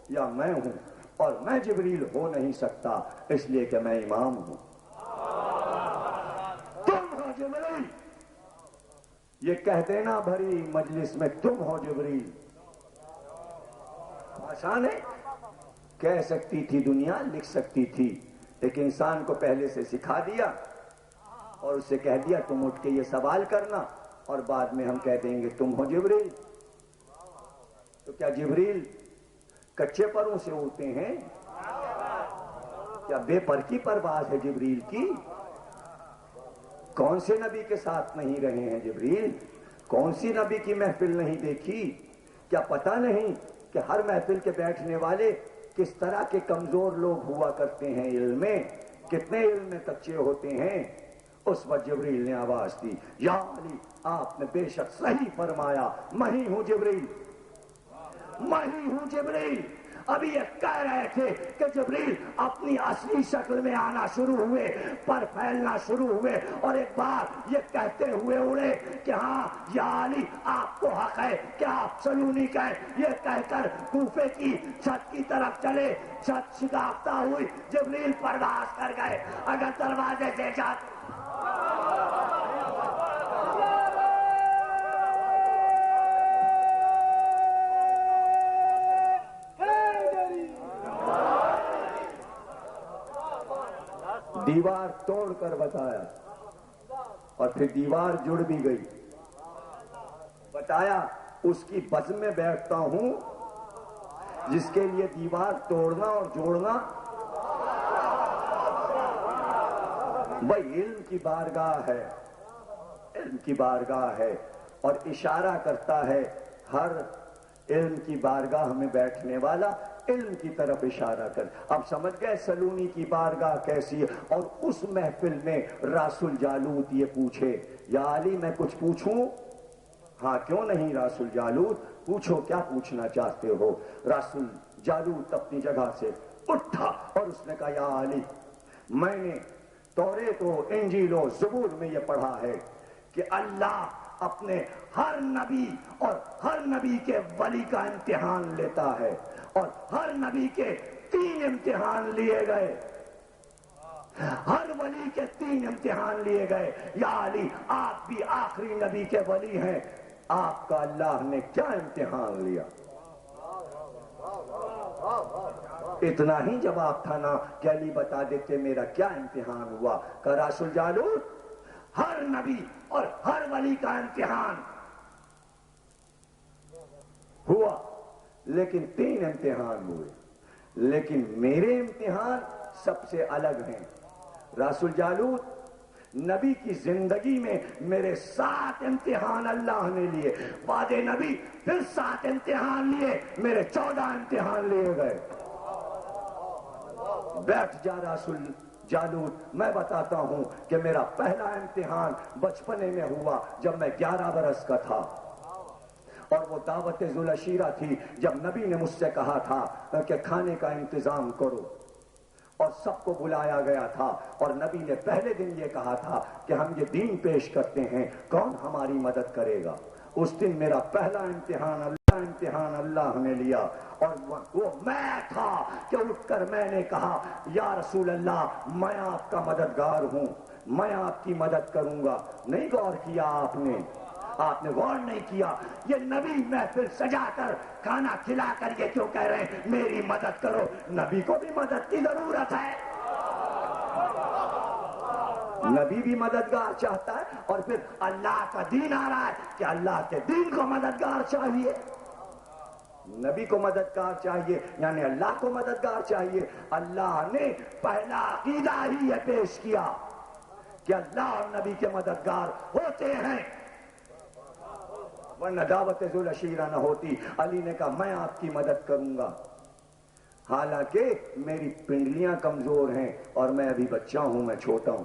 یا میں ہوں، اور میں جبریل ہو نہیں سکتا اس لیے کہ میں امام ہوں۔ تم ہو جبریل، یہ کہہ دینا بھری مجلس میں تم ہو جبریل، آسان ہے؟ کہہ سکتی تھی دنیا، لکھ سکتی تھی، ایک انسان کو پہلے سے سکھا دیا اور اسے کہہ دیا تم اٹھ کے یہ سوال کرنا، اور بعد میں ہم کہہ دیں گے تم ہو جبریل۔ تو کیا جبریل کچے پروں سے اڑتے ہیں؟ کیا بے پر کی پرواز ہے جبریل کی؟ کون سے نبی کے ساتھ نہیں رہے ہیں جبریل؟ کون سی نبی کی محفل نہیں دیکھی؟ کیا پتہ نہیں کہ ہر محفل کے بیٹھنے والے کس طرح کے کمزور لوگ ہوا کرتے ہیں علم میں، کتنے علم میں کچے ہوتے ہیں؟ اس وقت جبریل نے آواز دی، یا علی آپ نے بے شک صحیح فرمایا، میں ہی ہوں جبریل، میں ہی ہوں جبریل۔ ابھی یہ کہہ رہے تھے کہ جبریل اپنی اصلی شکل میں آنا شروع ہوئے، پر پھیلنا شروع ہوئے، اور ایک بار یہ کہتے ہوئے اڑے کہ ہاں یا علی آپ کو حق ہے کہ آپ سلونی کہیں۔ یہ کہہ کر کوفے کی چھت کی طرف چلے، چھت شگافتہ ہوئی، جبریل پرواز کر گئے۔ اگر دروازے سے جاتے دیوار توڑ کر بتایا، اور پھر دیوار جڑ بھی گئی، بتایا اس کی بزم میں بیٹھتا ہوں جس کے لیے دیوار توڑنا اور جوڑنا بھائی علم کی بارگاہ ہے، علم کی بارگاہ ہے، اور اشارہ کرتا ہے ہر علم کی بارگاہ میں بیٹھنے والا علم کی طرف اشارہ کر. اب سمجھ گئے سلونی کی بارگاہ کیسی ہے. اور اس محفل میں راس الجالوت یہ پوچھے یا علی میں کچھ پوچھوں؟ ہاں کیوں نہیں راس الجالوت، پوچھو کیا پوچھنا چاہتے ہو. راس الجالوت اپنی جگہ سے اٹھا اور اس نے کہا یا علی میں نے توریت و انجیل و زبور میں یہ پڑھا ہے کہ اللہ اپنے ہر نبی اور ہر نبی کے ولی کا امتحان لیتا ہے، اور ہر نبی کے 3 امتحان لیے گئے، ہر ولی کے 3 امتحان لیے گئے. یا علی آپ بھی آخری نبی کے ولی ہیں، آپ کا اللہ نے کیا امتحان لیا؟ اتنا ہی جواب تھا نا کہ علی بتا دیتے میرا کیا امتحان ہوا. کہ راس الجالوت ہر نبی اور ہر ولی کا امتحان ہوا، لیکن 3 امتحان ہوئے، لیکن میرے امتحان سب سے الگ ہیں. راس الجالوت نبی کی زندگی میں میرے 7 امتحان اللہ نے لیے، بعد نبی پھر 7 امتحان لیے، میرے 14 امتحان لیے گئے. بیٹھ جا راس الجالوت، میں بتاتا ہوں کہ میرا پہلا امتحان بچپنے میں ہوا جب میں 11 برس کا تھا، اور وہ دعوت ذوالعشیرہ تھی جب نبی نے مجھ سے کہا تھا کہ کھانے کا انتظام کرو، اور سب کو بلایا گیا تھا، اور نبی نے پہلے دن یہ کہا تھا کہ ہم یہ دین پیش کرتے ہیں، کون ہماری مدد کرے گا. اس دن میرا پہلا امتحان اللہ نے لیا، اور وہ میں تھا کہ اٹھ کر میں نے کہا یا رسول اللہ میں آپ کا مددگار ہوں، میں آپ کی مدد کروں گا. نہیں غور کیا آپ نے غور نہیں کیا. یہ نبی محفل سجا کر کھانا کھلا کر یہ کیوں کہہ رہے ہیں میری مدد کرو؟ نبی کو بھی مدد کی ضرورت ہے، نبی بھی مددگار چاہتا ہے. اور پھر اللہ کا دین آ رہا ہے کہ اللہ کے دین کو مددگار چاہیے، نبی کو مددگار چاہیے، یعنی اللہ کو مددگار چاہیے. اللہ نے پہلا عقیدہ ہی یہ پیش کیا کہ اللہ اور نبی کے مددگار ہوتے ہیں، ورنہ دعوت ذوالعشیرہ نہ ہوتی. علی نے کہا میں آپ کی مدد کروں گا، حالانکہ میری پنڈلیاں کمزور ہیں اور میں ابھی بچہ ہوں، میں چھوٹا ہوں.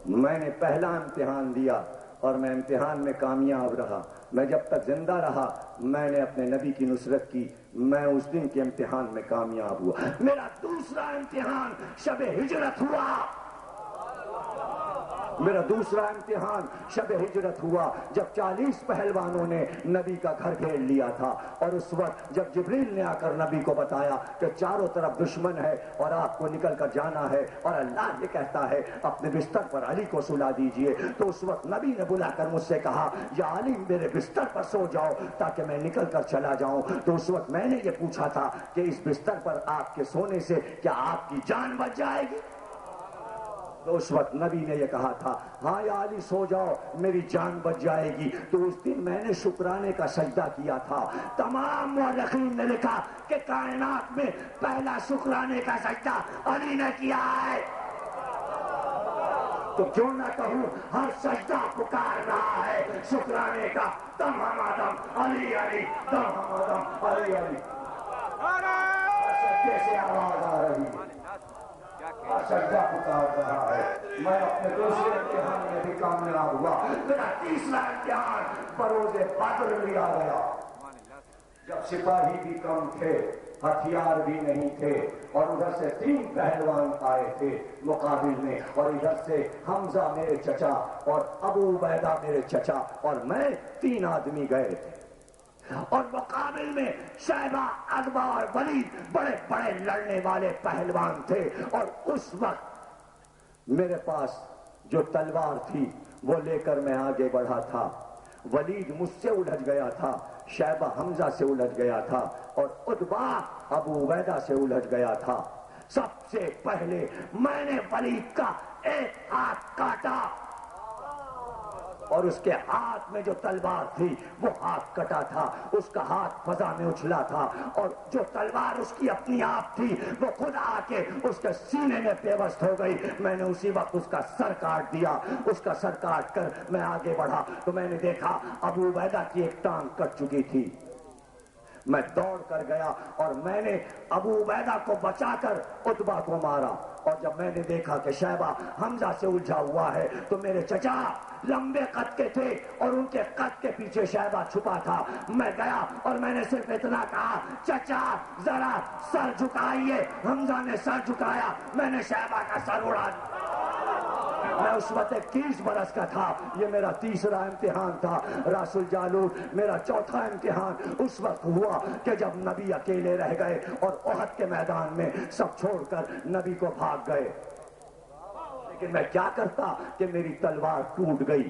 میں نے پہلا امتحان دیا اور میں امتحان میں کامیاب رہا. میں جب تک زندہ رہا میں نے اپنے نبی کی نصرت کی، میں اس دن کے امتحان میں کامیاب ہوا. میرا دوسرا امتحان شب ہجرت ہوا، میرا دوسرا امتحان شب ہجرت ہوا جب 40 پہلوانوں نے نبی کا گھر گھیر لیا تھا، اور اس وقت جب جبریل نے آ کر نبی کو بتایا کہ چاروں طرف دشمن ہے اور آپ کو نکل کر جانا ہے، اور اللہ یہ کہتا ہے اپنے بستر پر علی کو سلا دیجئے، تو اس وقت نبی نے بلا کر مجھ سے کہا یا علی میرے بستر پر سو جاؤ تاکہ میں نکل کر چلا جاؤں. تو اس وقت میں نے یہ پوچھا تھا کہ اس بستر پر آپ کے سونے سے کیا آپ کی جان بچ جائے گی؟ تو اس وقت نبی نے یہ کہا تھا ہاں یا علی سو جاؤ میری جان بچ جائے گی. تو اس دن میں نے شکرانے کا سجدہ کیا تھا. تمام مورخین نے لکھا کہ کائنات میں پہلا شکرانے کا سجدہ علی نے کیا ہے. تو کیوں نہ کہوں ہر سجدہ پکار رہا ہے شکرانے کا، دم ہمادم علی علی، دم ہمادم علی علی. سجدے سے آواز آ رہی ہے، سجدہ پکار رہا ہے. میں اپنے دوسرے امتحان میں بھی کامیاب ہوا. میرا تیسرا امتحان بروز بدر لیا گیا جب سپاہی بھی کم تھے، ہتھیار بھی نہیں تھے، اور ادھر سے 3 پہلوان آئے تھے مقابل میں، اور ادھر سے حمزہ میرے چچا اور ابو عبیدہ میرے چچا اور میں 3 آدمی گئے تھے، اور مقابل میں شیبہ، عتبہ اور ولید بڑے بڑے لڑنے والے پہلوان تھے. اور اس وقت میرے پاس جو تلوار تھی وہ لے کر میں آگے بڑھا تھا. ولید مجھ سے الجھ گیا تھا، شیبہ حمزہ سے الجھ گیا تھا، اور عتبہ ابو عبیدہ سے الجھ گیا تھا. سب سے پہلے میں نے ولید کا ایک ہاتھ کاٹا، اور اس کے ہاتھ میں جو تلوار تھی وہ ہاتھ کٹا تھا، اس کا ہاتھ فضا میں اچھلا تھا، اور جو تلوار اس کی اپنی آپ تھی وہ خود آ کے اس کے سینے میں پیوست ہو گئی. میں نے اسی وقت اس کا سر کاٹ دیا. اس کا سر کاٹ کر میں آگے بڑھا تو میں نے دیکھا ابو عبیدہ کی ایک ٹانگ کٹ چکی تھی. میں دوڑ کر گیا اور میں نے ابو عبیدہ کو بچا کر عتبہ کو مارا، اور جب میں نے دیکھا کہ شیبہ حمزہ سے الجھا ہوا ہے تو میرے چچا لمبے قد کے تھے اور ان کے قد کے پیچھے شیبہ چھپا تھا، میں گیا اور میں نے صرف اتنا کہا چچا ذرا سر جھکائیے۔ حمزہ نے سر جھکایا، میں نے شیبہ کا سر اڑا دیا۔ میں اس وقت 21 برس کا تھا، یہ میرا تیسرا امتحان تھا۔ راس الجالوت میرا چوتھا امتحان اس وقت ہوا کہ جب نبی اکیلے رہ گئے اور احد کے میدان میں سب چھوڑ کر نبی کو بھاگ گئے، لیکن میں کیا کرتا کہ میری تلوار ٹوٹ گئی،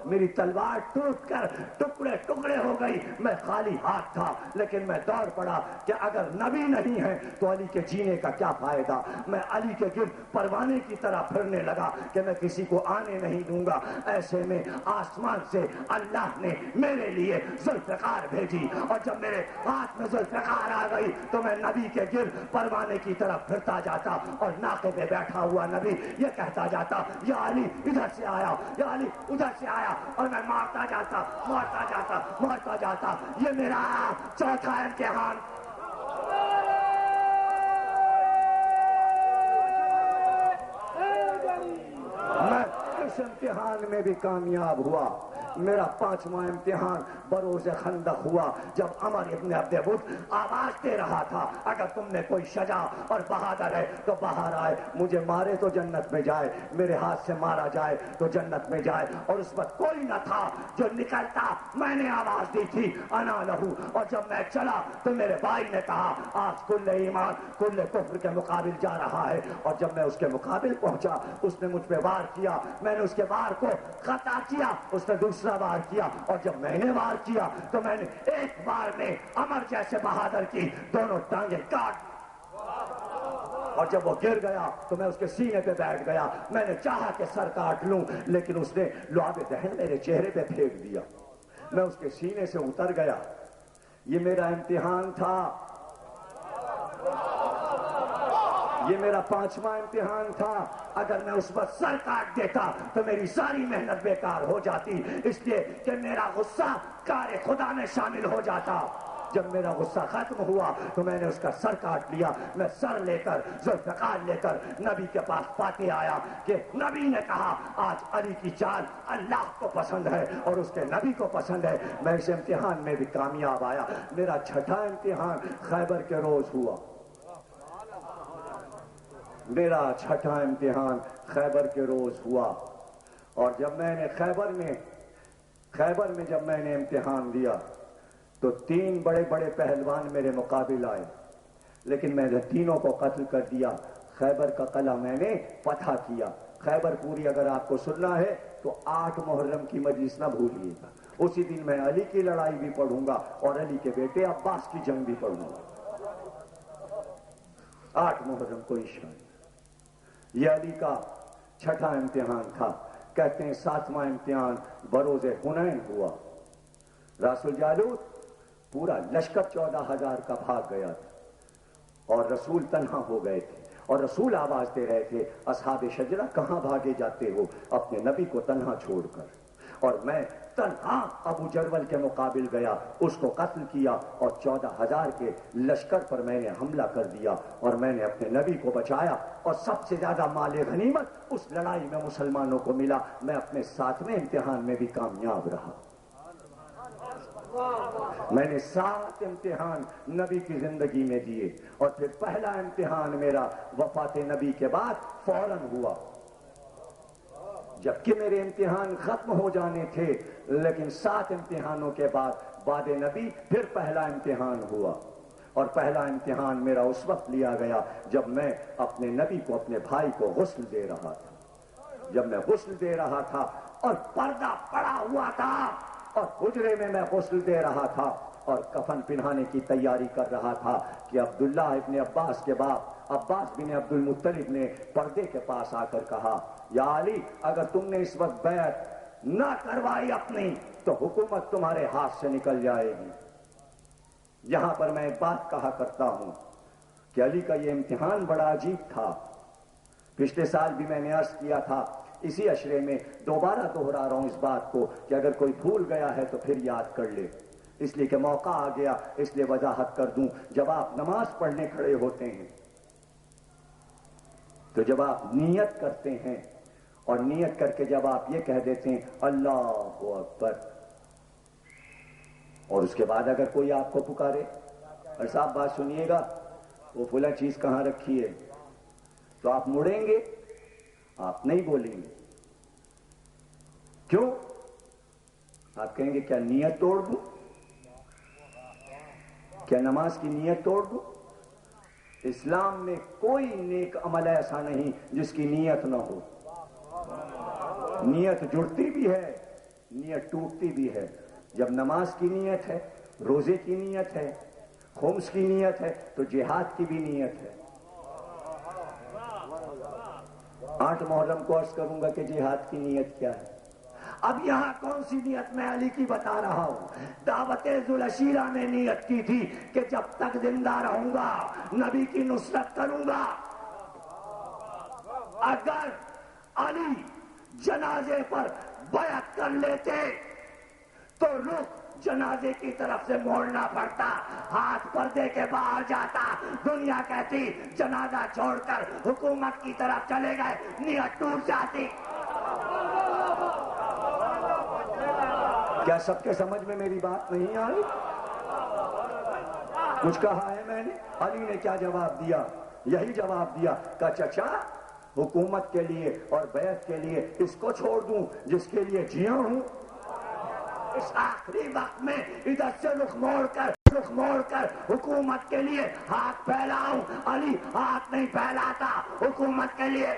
میری تلوار ٹوٹ کر ٹکڑے ٹکڑے ہو گئی، میں خالی ہاتھ تھا، لیکن میں دوڑ پڑا کہ اگر نبی نہیں ہے تو علی کے جینے کا کیا فائدہ۔ میں علی کے گرد پروانے کی طرح پھرنے لگا کہ میں کسی کو آنے نہیں دوں گا۔ ایسے میں آسمان سے اللہ نے میرے لیے ذوالفقار بھیجی، اور جب میرے ہاتھ میں ذوالفقار آ گئی تو میں نبی کے گرد پروانے کی طرح پھرتا جاتا، اور ناقے پہ بیٹھا ہوا نبی یہ کہتا جاتا یا علی ادھر سے آیا، یا علی ادھر سے آیا، اور میں مارتا جاتا مارتا جاتا مارتا جاتا۔ یہ میرا چوتھا امتحان۔ میں اس امتحان میں بھی کامیاب ہوا۔ میرا 5واں امتحان بروز خندق ہوا، جب عمر ابن عبد ود آواز دے رہا تھا اگر تم میں کوئی شجاع اور بہادر ہے تو باہر آئے، مجھے مارے تو جنت میں جائے، میرے ہاتھ سے مارا جائے تو جنت میں جائے۔ اور اس وقت کوئی نہ تھا جو نکلتا، میں نے آواز دی تھی انا لہو، اور جب میں چلا تو میرے بھائی نے کہا آج کل ایمان کل کفر کے مقابل جا رہا ہے، اور جب میں اس کے مقابل پہنچا اس نے مجھ پہ وار کیا، میں نے اس کے وار کو قطع کیا، اس نے دوسرا وار کیا، اور جب میں نے وار کیا تو میں نے ایک وار میں عمر جیسے بہادر کی دونوں ٹانگیں کاٹ، اور جب وہ گر گیا تو میں اس کے سینے پہ بیٹھ گیا۔ میں نے چاہا کہ سر کاٹ لوں، لیکن اس نے لعاب دہن میرے چہرے پہ پھینک دیا، میں اس کے سینے سے اتر گیا۔ یہ میرا امتحان تھا، یہ میرا 5واں امتحان تھا۔ اگر میں اس وقت سر کاٹ دیتا تو میری ساری محنت بیکار ہو جاتی، اس لیے کہ میرا غصہ کار خدا میں شامل ہو جاتا۔ جب میرا غصہ ختم ہوا تو میں نے اس کا سر کاٹ لیا۔ میں سر لے کر ذوالفقار لے کر نبی کے پاس پاتے آیا کہ نبی نے کہا آج علی کی چال اللہ کو پسند ہے اور اس کے نبی کو پسند ہے۔ میں اس امتحان میں بھی کامیاب آیا۔ میرا 6واں امتحان خیبر کے روز ہوا، میرا 6واں امتحان خیبر کے روز ہوا، اور جب میں نے خیبر میں جب میں نے امتحان دیا تو 3 بڑے بڑے پہلوان میرے مقابل آئے، لیکن میں نے تینوں کو قتل کر دیا۔ خیبر کا قلعہ میں نے فتح کیا۔ خیبر پوری اگر آپ کو سننا ہے تو 8 محرم کی مجلس نہ بھولیے گا، اسی دن میں علی کی لڑائی بھی پڑھوں گا اور علی کے بیٹے عباس کی جنگ بھی پڑھوں گا۔ 8 محرم کوئی شان، یہ علی کا 6واں امتحان تھا۔ کہتے ہیں 7واں امتحان بروز حنین ہوا۔ راس الجالوت پورا لشکر 14,000 کا بھاگ گیا تھا اور رسول تنہا ہو گئے تھے، اور رسول آواز دے رہے تھے اصحاب شجرہ کہاں بھاگے جاتے ہو اپنے نبی کو تنہا چھوڑ کر، اور میں تنہا ابو جرول کے مقابل گیا، اس کو قتل کیا، اور 14,000 کے لشکر پر میں نے حملہ کر دیا اور میں نے اپنے نبی کو بچایا، اور سب سے زیادہ مال غنیمت اس لڑائی میں مسلمانوں کو ملا۔ میں اپنے 7ویں امتحان میں بھی کامیاب رہا۔ میں نے 7 امتحان نبی کی زندگی میں دیے، اور پھر پہلا امتحان میرا وفات نبی کے بعد فوراً ہوا، جبکہ میرے امتحان ختم ہو جانے تھے، لیکن 7 امتحانوں کے بعد نبی پھر پہلا امتحان ہوا، اور پہلا امتحان میرا اس وقت لیا گیا جب میں اپنے نبی کو، اپنے بھائی کو غسل دے رہا تھا۔ جب میں غسل دے رہا تھا اور پردہ پڑا ہوا تھا اور حجرے میں غسل دے رہا تھا اور کفن پہنانے کی تیاری کر رہا تھا کہ عبداللہ ابن عباس کے باپ عباس بن عبد المطلب نے پردے کے پاس آ کر کہا یا علی اگر تم نے اس وقت بیعت نہ کروائی اپنی تو حکومت تمہارے ہاتھ سے نکل جائے گی۔ یہاں پر میں ایک بات کہا کرتا ہوں کہ علی کا یہ امتحان بڑا عجیب تھا۔ پچھلے سال بھی میں نے عرض کیا تھا، اسی عشرے میں دوبارہ دہرا رہا ہوں اس بات کو کہ اگر کوئی بھول گیا ہے تو پھر یاد کر لے۔ اس لیے کہ موقع آ گیا، اس لیے وضاحت کر دوں. جب آپ نماز پڑھنے کھڑے ہوتے ہیں تو جب آپ نیت کرتے ہیں اور نیت کر کے جب آپ یہ کہہ دیتے ہیں اللہ اکبر، اور اس کے بعد اگر کوئی آپ کو پکارے اور صاحب بات سنیے گا وہ فلاں چیز کہاں رکھی ہے، تو آپ مڑیں گے، آپ نہیں بولیں گے. کیوں؟ آپ کہیں گے کیا نیت توڑ دوں؟ کیا نماز کی نیت توڑ دوں؟ اسلام میں کوئی نیک عمل ایسا نہیں جس کی نیت نہ ہو. نیت جڑتی بھی ہے، نیت ٹوٹتی بھی ہے. جب نماز کی نیت ہے، روزے کی نیت ہے، خمس کی نیت ہے، تو جہاد کی بھی نیت ہے. 8 محرم کو عرض کروں گا کہ جہاد کی نیت کیا ہے. اب یہاں کون سی نیت میں علی کی بتا رہا ہوں. دعوت ذوالعشیرہ میں نیت کی تھی کہ جب تک زندہ رہوں گا نبی کی نصرت کروں گا. اگر علی جنازے پر بیعت کر لیتے تو رخ جنازے کی طرف سے موڑنا پڑتا، ہاتھ پردے کے باہر جاتا، دنیا کہتی جنازہ چھوڑ کر حکومت کی طرف چلے گئے، نیت ٹوٹ جاتی. کیا سب کے سمجھ میں میری بات نہیں آئی؟ کچھ کہا ہے میں نے؟ علی نے کیا جواب دیا؟ یہی جواب دیا کہ چچا حکومت کے لیے اور بیعت کے لیے اس کو چھوڑ دوں جس کے لیے جیا ہوں. اس آخری وقت میں ادھر سے رخ موڑ کر حکومت کے لیے ہاتھ پھیلاؤں. علی ہاتھ نہیں پھیلاتا حکومت کے لیے.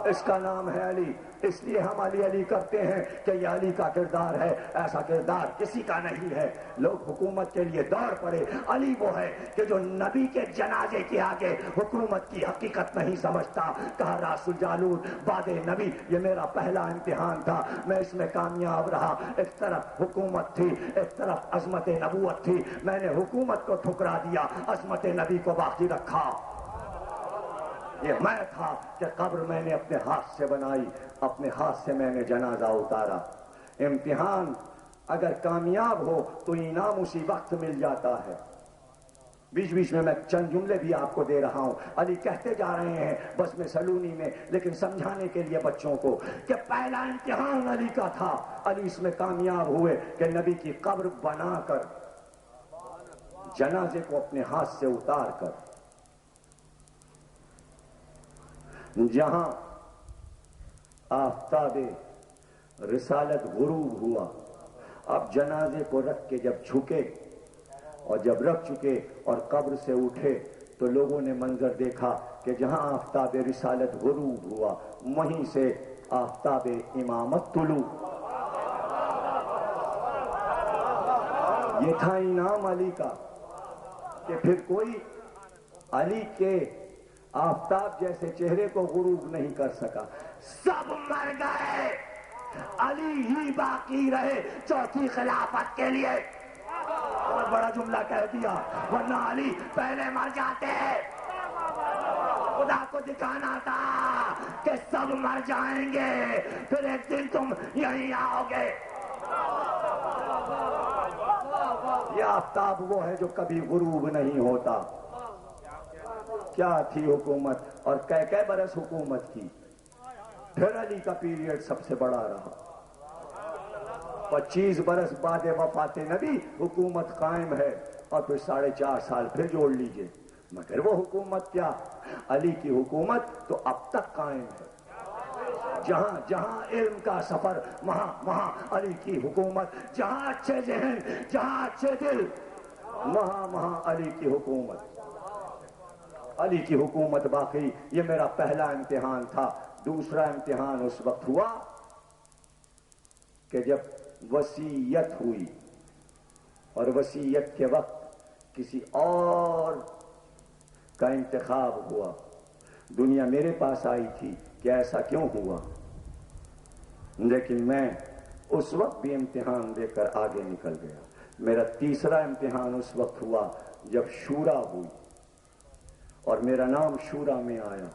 اس کا نام ہے علی. اس لیے ہم علی علی کرتے ہیں کہ یہ علی کا کردار ہے. ایسا کردار کسی کا نہیں ہے. لوگ حکومت کے لیے دوڑ پڑے. علی وہ ہے کہ جو نبی کے جنازے کے آگے حکومت کی حقیقت نہیں سمجھتا. کہا راس الجالود بعد نبی یہ میرا پہلا امتحان تھا، میں اس میں کامیاب رہا. ایک طرف حکومت تھی، ایک طرف عظمت نبوت تھی. میں نے حکومت کو ٹھکرا دیا، عظمت نبی کو باقی رکھا. یہ میں تھا کہ قبر میں نے اپنے ہاتھ سے بنائی، اپنے ہاتھ سے میں نے جنازہ اتارا. امتحان اگر کامیاب ہو تو انعام اسی وقت مل جاتا ہے. بیچ بیچ میں چند جملے بھی آپ کو دے رہا ہوں. علی کہتے جا رہے ہیں بس میں سلونی میں، لیکن سمجھانے کے لیے بچوں کو کہ پہلا امتحان علی کا تھا. علی اس میں کامیاب ہوئے کہ نبی کی قبر بنا کر جنازے کو اپنے ہاتھ سے اتار کر جہاں آفتاب رسالت غروب ہوا، اب جنازے کو رکھ کے جب جھکے اور جب رکھ چکے اور قبر سے اٹھے تو لوگوں نے منظر دیکھا کہ جہاں آفتاب رسالت غروب ہوا وہیں سے آفتاب امامت طلوع. یہ تھا انعام علی کا کہ پھر کوئی علی کے آفتاب جیسے چہرے کو غروب نہیں کر سکا. سب مر گئے، علی ہی باقی رہے چوتھی خلافت کے لیے. اور بڑا جملہ کہہ دیا، ورنہ علی پہلے مر جاتے. خدا کو دکھانا تھا کہ سب مر جائیں گے، پھر ایک دن تم یہیں آؤ گے. یہ آفتاب وہ ہے جو کبھی غروب نہیں ہوتا. کیا تھی حکومت اور کئی برس حکومت کی. پھر علی کا پیریڈ سب سے بڑا رہا. 25 برس بعد وفات نبی حکومت قائم ہے، اور پھر 4.5 سال پھر جوڑ لیجئے. مگر وہ حکومت کیا، علی کی حکومت تو اب تک قائم ہے. جہاں جہاں علم کا سفر وہاں علی کی حکومت. جہاں اچھے ذہن، جہاں اچھے دل، وہاں علی کی حکومت. علی کی حکومت باقی. یہ میرا پہلا امتحان تھا. دوسرا امتحان اس وقت ہوا کہ جب وصیت ہوئی اور وصیت کے وقت کسی اور کا انتخاب ہوا. دنیا میرے پاس آئی تھی کہ ایسا کیوں ہوا، لیکن میں اس وقت بھی امتحان دے کر آگے نکل گیا. میرا تیسرا امتحان اس وقت ہوا جب شورا ہوئی اور میرا نام شورا میں آیا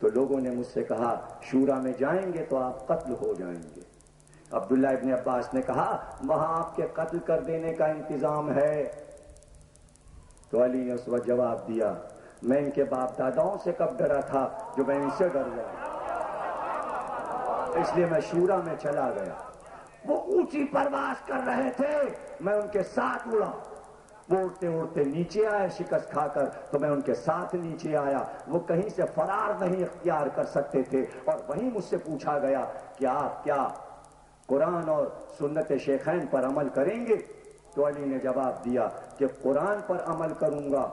تو لوگوں نے مجھ سے کہا شورا میں جائیں گے تو آپ قتل ہو جائیں گے. عبداللہ ابن عباس نے کہا وہاں آپ کے قتل کر دینے کا انتظام ہے؟ تو علی نے اس وقت جواب دیا میں ان کے باپ داداؤں سے کب ڈرا تھا جو میں ان سے ڈر گیا، اس لیے میں شورا میں چلا گیا۔ وہ اونچی پرواز کر رہے تھے، میں ان کے ساتھ اڑا، وہ اڑتے اڑتے نیچے آئے شکست کھا کر، تو میں ان کے ساتھ نیچے آیا۔ وہ کہیں سے فرار نہیں اختیار کر سکتے تھے، اور وہیں مجھ سے پوچھا گیا کہ آپ کیا قرآن اور سنت شیخین پر عمل کریں گے؟ تو علی نے جواب دیا کہ قرآن پر عمل کروں گا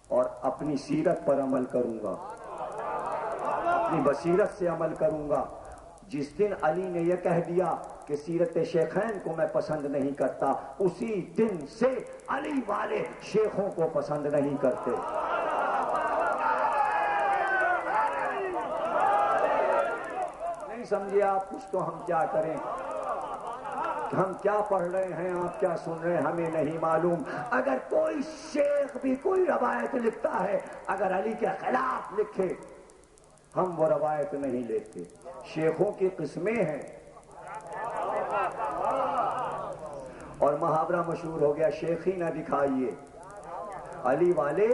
اور اپنی سیرت پر عمل کروں گا، اپنی بصیرت سے عمل کروں گا۔ جس دن علی نے یہ کہہ دیا کہ سیرت شیخین کو میں پسند نہیں کرتا، اسی دن سے علی والے شیخوں کو پسند نہیں کرتے۔ نہیں سمجھے آپ؟ کچھ تو ہم کیا کریں؟ ہم کیا پڑھ رہے ہیں، آپ کیا سن رہے ہیں، ہمیں نہیں معلوم۔ اگر کوئی شیخ بھی کوئی روایت لکھتا ہے، اگر علی کے خلاف لکھے، ہم وہ روایت نہیں لیتے۔ شیخوں کی قسمیں ہیں، اور محاورہ مشہور ہو گیا شیخی نہ دکھائیے۔ علی والے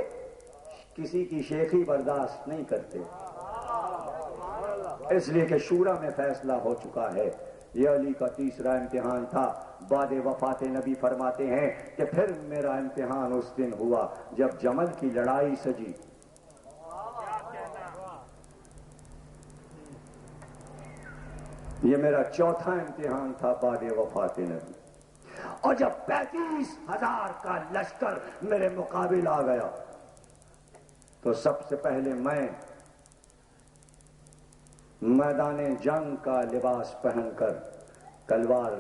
کسی کی شیخی برداشت نہیں کرتے، اس لیے کہ شورا میں فیصلہ ہو چکا ہے۔ یہ علی کا تیسرا امتحان تھا۔ بعد وفات نبی فرماتے ہیں کہ پھر میرا امتحان اس دن ہوا جب جمل کی لڑائی سجی۔ یہ میرا چوتھا امتحان تھا بعد وفات نبی، اور جب 35,000 کا لشکر میرے مقابل آ گیا تو سب سے پہلے میں میدان جنگ کا لباس پہن کر تلوار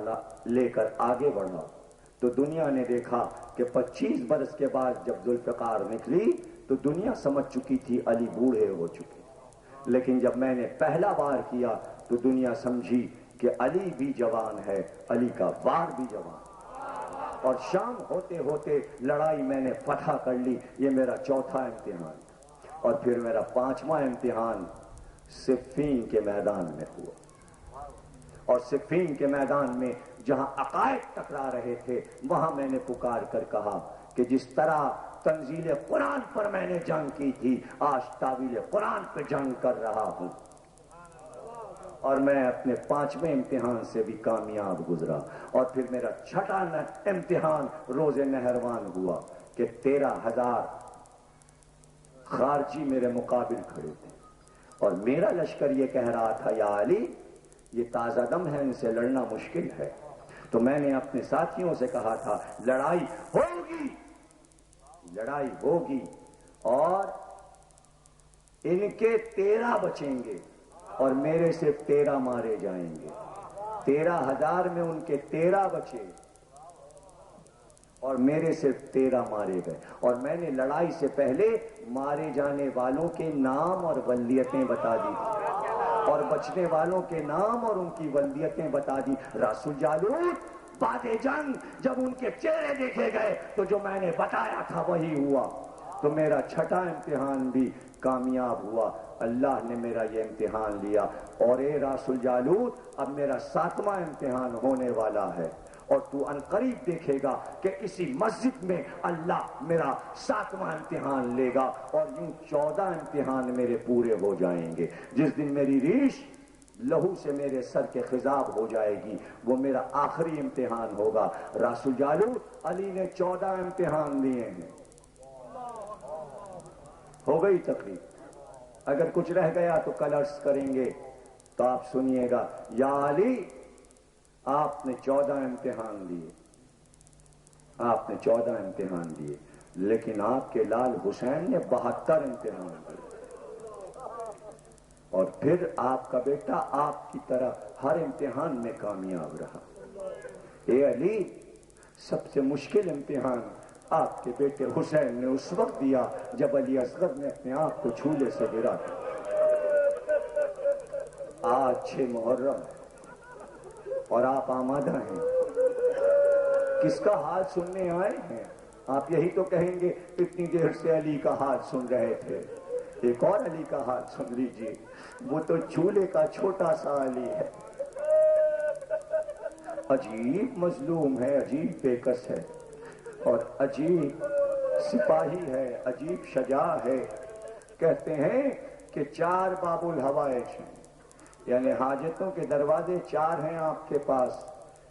لے کر آگے بڑھا، تو دنیا نے دیکھا کہ 25 برس کے بعد جب ذوالفقار نکلی تو دنیا سمجھ چکی تھی علی بوڑھے ہو چکے، لیکن جب میں نے پہلا وار کیا تو دنیا سمجھی کہ علی بھی جوان ہے، علی کا وار بھی جوان، اور شام ہوتے ہوتے لڑائی میں نے فتح کر لی۔ یہ میرا چوتھا امتحان، اور پھر میرا پانچواں امتحان صفین کے میدان میں ہوا، اور صفین کے میدان میں جہاں عقائد ٹکرا رہے تھے وہاں میں نے پکار کر کہا کہ جس طرح تنزیل قرآن پر میں نے جنگ کی تھی، آج تعویل قرآن پہ جنگ کر رہا ہوں، اور میں اپنے پانچویں امتحان سے بھی کامیاب گزرا۔ اور پھر میرا چھٹا امتحان روز نہروان ہوا کہ 13,000 خارجی میرے مقابل کھڑے تھے، اور میرا لشکر یہ کہہ رہا تھا یا علی یہ تازہ دم ہے، ان سے لڑنا مشکل ہے۔ تو میں نے اپنے ساتھیوں سے کہا تھا لڑائی ہوگی، لڑائی ہوگی، اور ان کے 13 بچیں گے اور میرے صرف 13 مارے جائیں گے۔ 13,000 میں ان کے 13 بچے اور میرے صرف 13 مارے گئے، اور میں نے لڑائی سے پہلے مارے جانے والوں کے نام اور ولدیتیں بتا دی اور بچنے والوں کے نام اور ان کی ولدیتیں بتا دی۔ راس الجالوت بعد جنگ جب ان کے چہرے دیکھے گئے تو جو میں نے بتایا تھا وہی ہوا، تو میرا چھٹا امتحان بھی کامیاب ہوا۔ اللہ نے میرا یہ امتحان لیا، اور اے راس الجالوت اب میرا 7واں امتحان ہونے والا ہے، اور تو عنقریب دیکھے گا کہ اسی مسجد میں اللہ میرا 7واں امتحان لے گا، اور یوں 14 امتحان میرے پورے ہو جائیں گے۔ جس دن میری ریش لہو سے میرے سر کے خضاب ہو جائے گی وہ میرا آخری امتحان ہوگا۔ راس الجالوت علی نے 14 امتحان دیے ہیں۔ ہو گئی تقریر، اگر کچھ رہ گیا تو کل عرض کریں گے، تو آپ سنیے گا۔ یا علی آپ نے 14 امتحان دیے، آپ نے 14 امتحان دیے، لیکن آپ کے لال حسین نے 72 امتحان دیے، اور پھر آپ کا بیٹا آپ کی طرح ہر امتحان میں کامیاب رہا۔ اے علی سب سے مشکل امتحان آپ کے بیٹے حسین نے اس وقت دیا جب علی اصغر نے اپنے آپ کو جھولے سے گرا تھا۔ آج 6 محرم اور آپ آمادہ ہیں، کس کا حال سننے آئے ہیں؟ آپ یہی تو کہیں گے اتنی دیر سے علی کا حال سن رہے تھے۔ ایک اور علی کا حال سن لیجئے، وہ تو جھولے کا چھوٹا سا علی ہے۔ عجیب مظلوم ہے، عجیب بےکس ہے اور عجیب سپاہی ہے، عجیب شجاع ہے. کہتے ہیں کہ 4 باب الحوائج ہیں، یعنی حاجتوں کے دروازے 4 ہیں آپ کے پاس.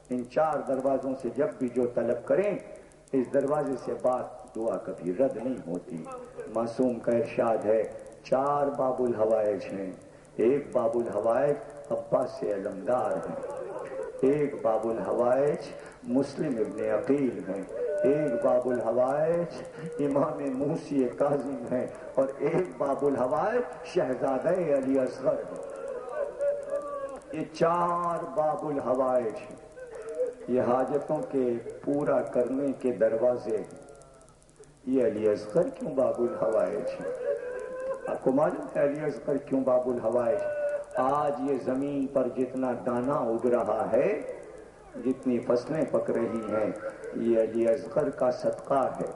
ان 4 دروازوں سے جب بھی جو طلب کریں، اس دروازے سے بات دعا کبھی رد نہیں ہوتی. معصوم کا ارشاد ہے 4 باب الحوائج ہیں. ایک باب الحوائج عباس سے علمدار ہیں، ایک باب الحوائج مسلم ابن عقیل ہیں، ایک باب الحوائج امام موسی کاظم ہیں اور ایک باب الحوائج شہزادہ علی اصغر ہیں. یہ 4 باب الحوائج ہیں، یہ حاجتوں کے پورا کرنے کے دروازے ہیں. یہ علی اصغر کیوں باب الحوائج ہیں؟ آپ کو معلوم ہے علی اصغر کیوں باب الحوائج؟ آج یہ زمین پر جتنا دانا اگ رہا ہے، جتنی فصلیں پک رہی ہیں، یہ علی اصغر کا صدقہ ہے.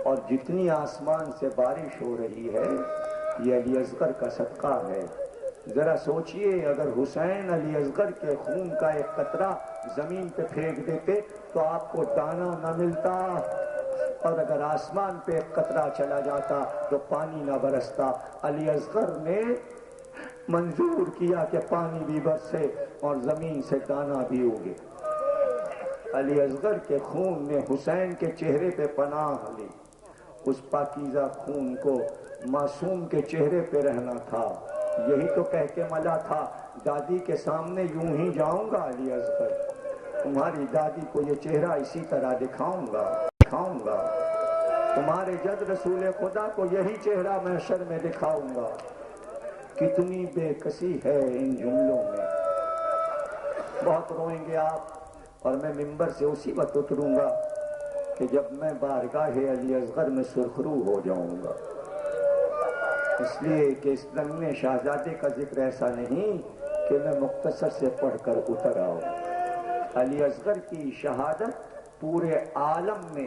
اور جتنی آسمان سے بارش ہو رہی ہے، یہ علی اصغر کا صدقہ ہے. ذرا سوچئے اگر حسین علی اصغر کے خون کا ایک قطرہ زمین پہ پھینک دیتے تو آپ کو دانا نہ ملتا، اور اگر آسمان پہ ایک قطرہ چلا جاتا تو پانی نہ برستا. علی اصغر نے منظور کیا کہ پانی بھی برسے اور زمین سے دانا بھی اگے. علی اصغر کے خون نے حسین کے چہرے پہ پناہ لی. اس پاکیزہ خون کو معصوم کے چہرے پہ رہنا تھا. یہی تو کہہ کے ملا تھا دادی کے سامنے یوں ہی جاؤں گا علی اصغر، تمہاری دادی کو یہ چہرہ اسی طرح دکھاؤں گا. تمہارے جد رسول خدا کو یہی چہرہ محشر میں دکھاؤں گا. کتنی بے کسی ہے ان جملوں میں. بہت روئیں گے آپ، اور میں ممبر سے اسی وقت اتروں گا کہ جب میں بارگاہ علی اصغر میں سرخرو ہو جاؤں گا. اس لیے کہ اس نغمے شہزادے کا ذکر ایسا نہیں کہ میں مختصر سے پڑھ کر اتر آؤں. علی اصغر کی شہادت پورے عالم میں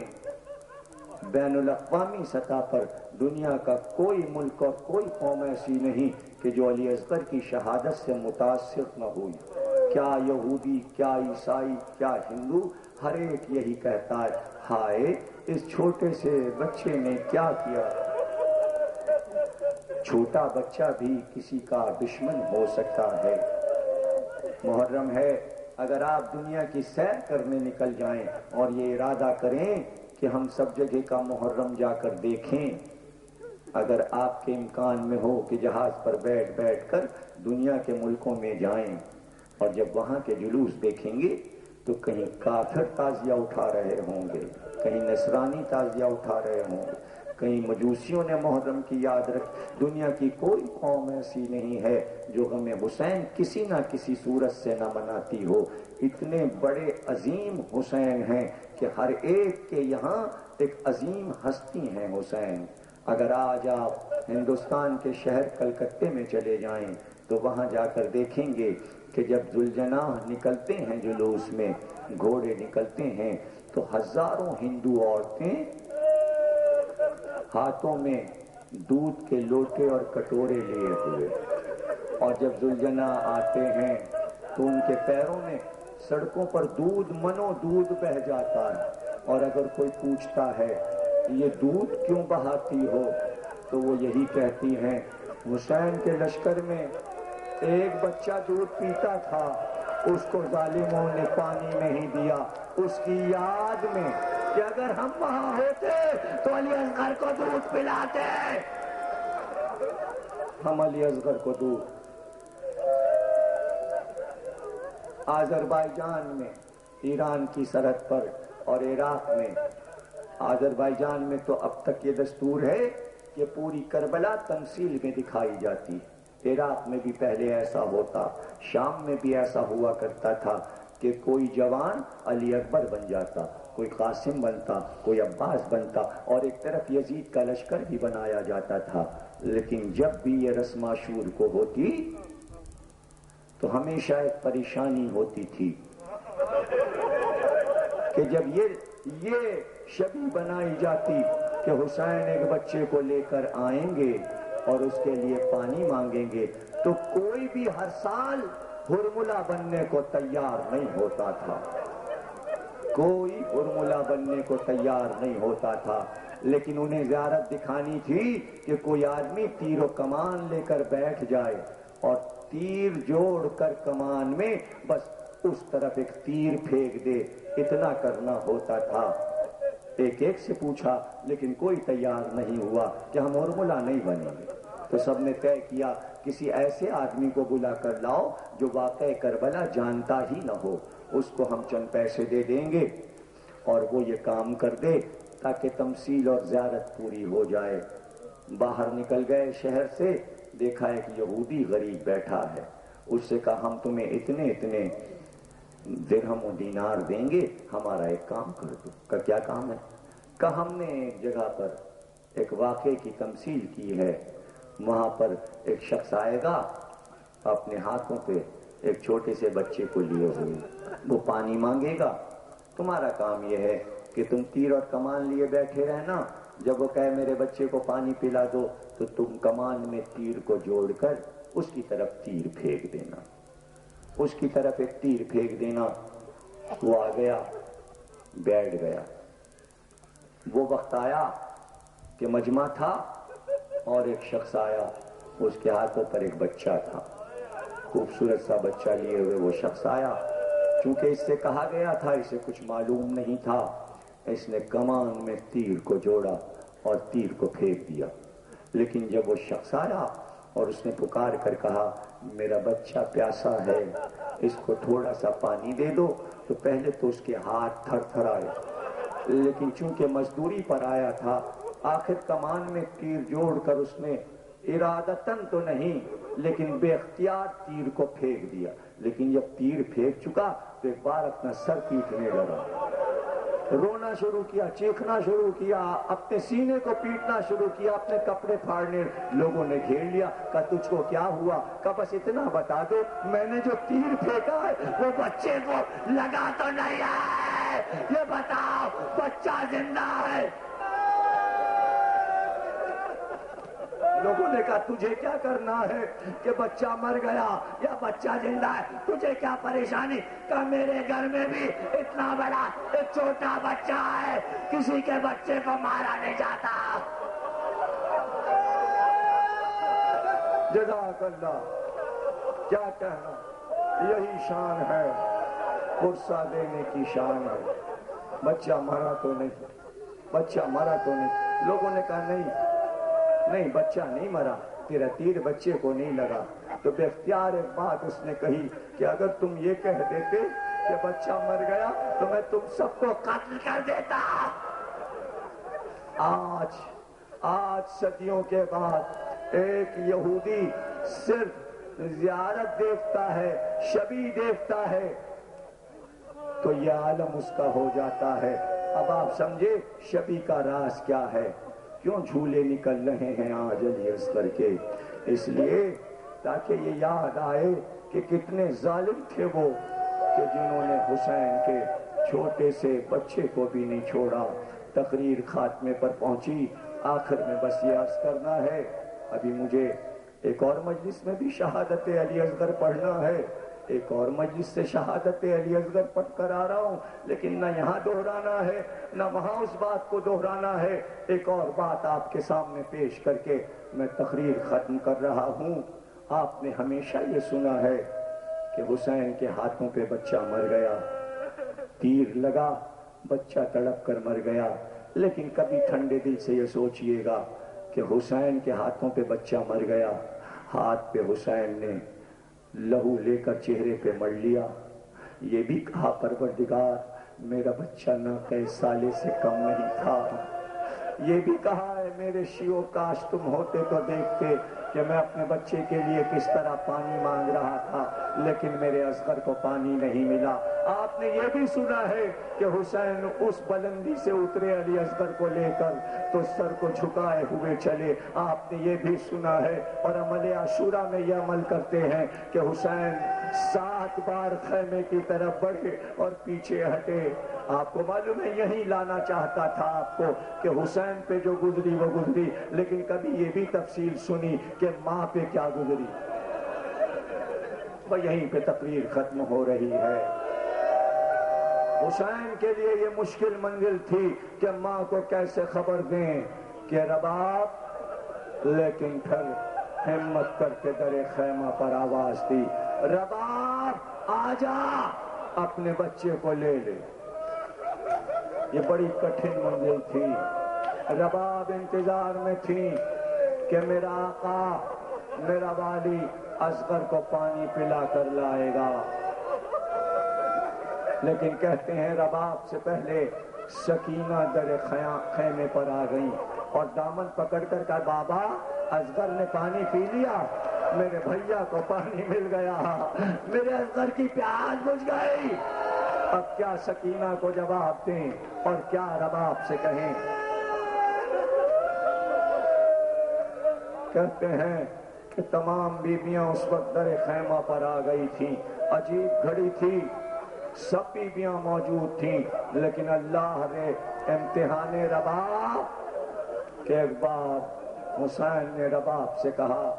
بین الاقوامی سطح پر دنیا کا کوئی ملک اور کوئی قوم ایسی نہیں کہ جو علی اصغر کی شہادت سے متاثر نہ ہوئی. کیا یہودی، کیا عیسائی، کیا ہندو، ہر ایک یہی کہتا ہے ہائے اس چھوٹے سے بچے نے کیا کیا. چھوٹا بچہ بھی کسی کا دشمن ہو سکتا ہے. محرم ہے، اگر آپ دنیا کی سیر کرنے نکل جائیں اور یہ ارادہ کریں کہ ہم سب جگہ کا محرم جا کر دیکھیں، اگر آپ کے امکان میں ہو کہ جہاز پر بیٹھ کر دنیا کے ملکوں میں جائیں اور جب وہاں کے جلوس دیکھیں گے تو کہیں کافر تازیہ اٹھا رہے ہوں گے، کہیں نصرانی تازیہ اٹھا رہے ہوں گے، کہیں مجوسیوں نے محرم کی یاد رکھ. دنیا کی کوئی قوم ایسی نہیں ہے جو غم حسین کسی نہ کسی صورت سے نہ مناتی ہو. اتنے بڑے عظیم حسین ہیں کہ ہر ایک کے یہاں ایک عظیم ہستی ہیں حسین. اگر آج آپ ہندوستان کے شہر کلکتے میں چلے جائیں تو وہاں جا کر دیکھیں گے کہ جب ذوالجناح نکلتے ہیں جلوس میں، گھوڑے نکلتے ہیں تو ہزاروں ہندو عورتیں ہاتھوں میں دودھ کے لوٹے اور کٹورے لیے ہوئے، اور جب ذوالجناح آتے ہیں تو ان کے پیروں میں سڑکوں پر دودھ منو دودھ بہہ جاتا ہے. اور اگر کوئی پوچھتا ہے یہ دودھ کیوں بہاتی ہو تو وہ یہی کہتی ہیں حسین کے لشکر میں ایک بچہ دودھ پیتا تھا، اس کو ظالموں نے پانی نہیں دیا، اس کی یاد میں کہ اگر ہم وہاں ہوتے تو علی اصغر کو دودھ پلاتے. ہم علی اصغر کو دودھ. آذربائیجان میں ایران کی سرحد پر اور عراق میں، آذربائیجان میں تو اب تک یہ دستور ہے کہ پوری کربلا تمثیل میں دکھائی جاتی. عراق میں بھی پہلے ایسا ہوتا، شام میں بھی ایسا ہوا کرتا تھا کہ کوئی جوان علی اکبر بن جاتا، کوئی قاسم بنتا، کوئی عباس بنتا، اور ایک طرف یزید کا لشکر بھی بنایا جاتا تھا. لیکن جب بھی یہ رسم عاشور کو ہوتی تو ہمیشہ ایک پریشانی ہوتی تھی کہ جب یہ شبیہ بنائی جاتی کہ حسین ایک بچے کو لے کر آئیں گے اور اس کے لیے پانی مانگیں گے، تو کوئی بھی ہر سال ہرملا بننے کو تیار نہیں ہوتا تھا، کوئی ہرملا بننے کو تیار نہیں ہوتا تھا، لیکن انہیں زیارت دکھانی تھی کہ کوئی آدمی تیر و کمان لے کر بیٹھ جائے اور تیر جوڑ کر کمان میں بس اس طرف ایک تیر پھینک دے، اتنا کرنا ہوتا تھا۔ ایک ایک سے پوچھا لیکن کوئی تیار نہیں ہوا کہ ہم ہرملا نہیں بنیں گے، تو سب نے طے کیا کسی ایسے آدمی کو بلا کر لاؤ جو واقعہ کربلا جانتا ہی نہ ہو، اس کو ہم چند پیسے دے دیں گے اور وہ یہ کام کر دے تاکہ تمثیل اور زیارت پوری ہو جائے۔ باہر نکل گئے شہر سے، دیکھا ایک یہودی غریب بیٹھا ہے، اس سے کہا ہم تمہیں اتنے اتنے درہم و دینار دیں گے، ہمارا ایک کام کر دو۔ کا کیا کام ہے؟ کہ ہم نے ایک جگہ پر ایک واقعے کی تمثیل کی ہے، وہاں پر ایک شخص آئے گا اپنے ہاتھوں پہ ایک چھوٹے سے بچے کو لیے ہوئے، وہ پانی مانگے گا، تمہارا کام یہ ہے کہ تم تیر اور کمان لیے بیٹھے رہنا، جب وہ کہے میرے بچے کو پانی پلا دو تو تم کمان میں تیر کو جوڑ کر اس کی طرف تیر پھینک دینا، اس کی طرف ایک تیر پھینک دینا۔ وہ آ گیا، بیٹھ گیا۔ وہ وقت آیا کہ مجمع تھا اور ایک شخص آیا، اس کے ہاتھوں پر ایک بچہ تھا، خوبصورت سا بچہ لیے ہوئے وہ شخص آیا۔ چونکہ اس سے کہا گیا تھا، اسے کچھ معلوم نہیں تھا، اس نے کمان میں تیر کو جوڑا اور تیر کو پھینک دیا۔ لیکن جب وہ شخص آیا اور اس نے پکار کر کہا میرا بچہ پیاسا ہے، اس کو تھوڑا سا پانی دے دو، تو پہلے تو اس کے ہاتھ تھر تھر آئے، لیکن چونکہ مزدوری پر آیا تھا، آخر کمان میں تیر جوڑ کر اس نے ارادتاً تو نہیں لیکن بے اختیار تیر کو پھینک دیا۔ لیکن جب تیر پھینک چکا تو ایک بار اپنا سر پیٹنے لگا، رونا شروع کیا، چیخنا شروع کیا، اپنے سینے کو پیٹنا شروع کیا، اپنے کپڑے پھاڑنے، لوگوں نے گھیر لیا، کہا تجھ کو کیا ہوا؟ کہا بس اتنا بتا دو میں نے جو تیر پھینکا ہے وہ بچے کو لگا تو نہیں ہے، یہ بتاؤ بچہ زندہ ہے؟ لوگوں نے کہا تجھے کیا کرنا ہے کہ بچہ مر گیا یا بچہ زندہ ہے، تجھے کیا پریشانی؟ کہ میرے گھر میں بھی اتنا بڑا ایک چھوٹا بچہ ہے، کسی کے بچے کو مارا نہیں جاتا۔ جزاک اللہ، کیا کہنا، یہی شان ہے، پرسہ دینے کی شان ہے۔ بچہ مرا تو نہیں، بچہ مرا تو نہیں۔ لوگوں نے کہا نہیں بچہ نہیں مرا، تیرا تیر بچے کو نہیں لگا۔ تو بے اختیار ایک بات اس نے کہی کہ اگر تم یہ کہہ دیتے کہ بچہ مر گیا تو میں تم سب کو قتل کر دیتا۔ آج صدیوں کے بعد ایک یہودی صرف زیارت دیکھتا ہے، شبی دیکھتا ہے، تو یہ عالم اس کا ہو جاتا ہے۔ اب آپ سمجھے شبی کا راز کیا ہے، کیوں جھولے نکل رہے ہیں آج علی اصغر کے؟ اس لیے تاکہ یہ یاد آئے کہ کتنے ظالم تھے وہ کہ جنہوں نے حسین کے چھوٹے سے بچے کو بھی نہیں چھوڑا۔ تقریر خاتمے پر پہنچی، آخر میں بس یہ عرض کرنا ہے، ابھی مجھے ایک اور مجلس میں بھی شہادت علی اصغر پڑھنا ہے، ایک اور مجلس سے شہادت علی اصغر پڑھ کر آ رہا ہوں، لیکن نہ یہاں دہرانا ہے نہ وہاں اس بات کو دہرانا ہے۔ ایک اور بات آپ کے سامنے پیش کر کے میں تقریر ختم کر رہا ہوں۔ آپ نے ہمیشہ یہ سنا ہے کہ حسین کے ہاتھوں پہ بچہ مر گیا، تیر لگا، بچہ تڑپ کر مر گیا، لیکن کبھی ٹھنڈے دل سے یہ سوچئے گا کہ حسین کے ہاتھوں پہ بچہ مر گیا، ہاتھ پہ حسین نے لہو لے کر چہرے پہ مڑ لیا، یہ بھی کہا پروردگار میرا بچہ ناقہ سالے سے کم نہیں تھا، یہ بھی کہا ہے میرے شیعو کاش تم ہوتے تو دیکھتے کہ میں اپنے بچے کے لیے کس طرح پانی مانگ رہا تھا، لیکن میرے اصغر کو پانی نہیں ملا۔ آپ نے یہ بھی سنا ہے کہ حسین اس بلندی سے اترے علی اصغر کو لے کر تو سر کو جھکائے ہوئے چلے۔ آپ نے یہ بھی سنا ہے اور عمل عاشورہ میں یہ عمل کرتے ہیں کہ حسین 7 بار خیمے کی طرف بڑھے اور پیچھے ہٹے۔ آپ کو معلوم ہے یہی لانا چاہتا تھا آپ کو کہ حسین پہ جو گزری وہ گزری، لیکن کبھی یہ بھی تفصیل سنی کہ ماں پہ کیا گزری۔ وہ یہیں پہ تقریر ختم ہو رہی ہے۔ حسین کے لیے یہ مشکل منزل تھی کہ ماں کو کیسے خبر دیں کہ رباب، لیکن پھر ہمت کر کے در خیمہ پر آواز دی، رباب آجا، اپنے بچے کو لے لے۔ یہ بڑی کٹھن منزل تھی۔ رباب انتظار میں تھی کہ میرا آقا، میرا والی اصغر کو پانی پلا کر لائے گا، لیکن کہتے ہیں رباب سے پہلے سکینہ در خیمے پر آ گئی اور دامن پکڑ کر کہا، بابا اصغر نے پانی پی لیا، میرے بھیا کو پانی مل گیا، میرے اصغر کی پیاس بجھ گئی۔ اب کیا سکینہ کو جواب دیں اور کیا رباب سے کہیں؟ کہتے ہیں کہ تمام بیویاں اس وقت در خیمہ پر آ گئی تھیں۔ عجیب گھڑی تھی، سب بیویاں موجود تھیں، لیکن اللہ نے امتحان رباب کہ ایک بار حسین نے رباب سے کہا،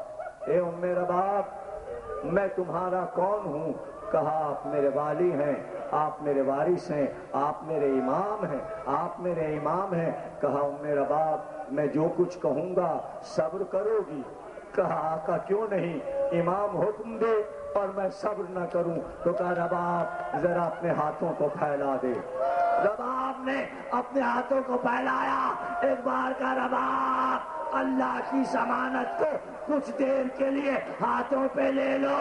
اے ام رباب، میں تمہارا کون ہوں؟ کہا، آپ میرے والی ہیں، آپ میرے وارث ہیں، آپ میرے امام ہیں، آپ میرے امام ہیں۔ کہا، ام رباب، میں جو کچھ کہوں گا صبر کرو گی؟ کہا، آقا کیوں نہیں، امام حکم دے اور میں صبر نہ کروں؟ تو کہا، رباب ذرا اپنے ہاتھوں کو پھیلا دے۔ رباب نے اپنے ہاتھوں کو پھیلایا، ایک بار کا رباب، اللہ کی ضمانت کو کچھ دیر کے لیے ہاتھوں پہ لے لو۔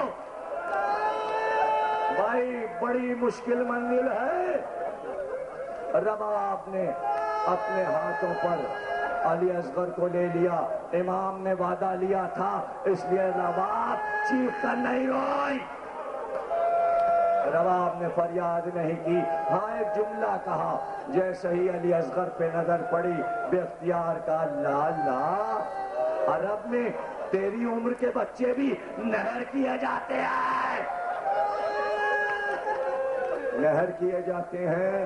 بھائی بڑی مشکل منزل ہے۔ رباب نے اپنے ہاتھوں پر علی اصغر کو لے لیا، امام نے وعدہ لیا تھا، اس لیے رباب چیخ کر نہیں روئی، رباب نے فریاد نہیں کی، ہاں ایک جملہ کہا۔ جیسے ہی علی اصغر پہ نظر پڑی، بے اختیار کہا، اللہ اللہ، عرب میں تیری عمر کے بچے بھی نہر کیے جاتے ہیں، نہر کیے جاتے ہیں۔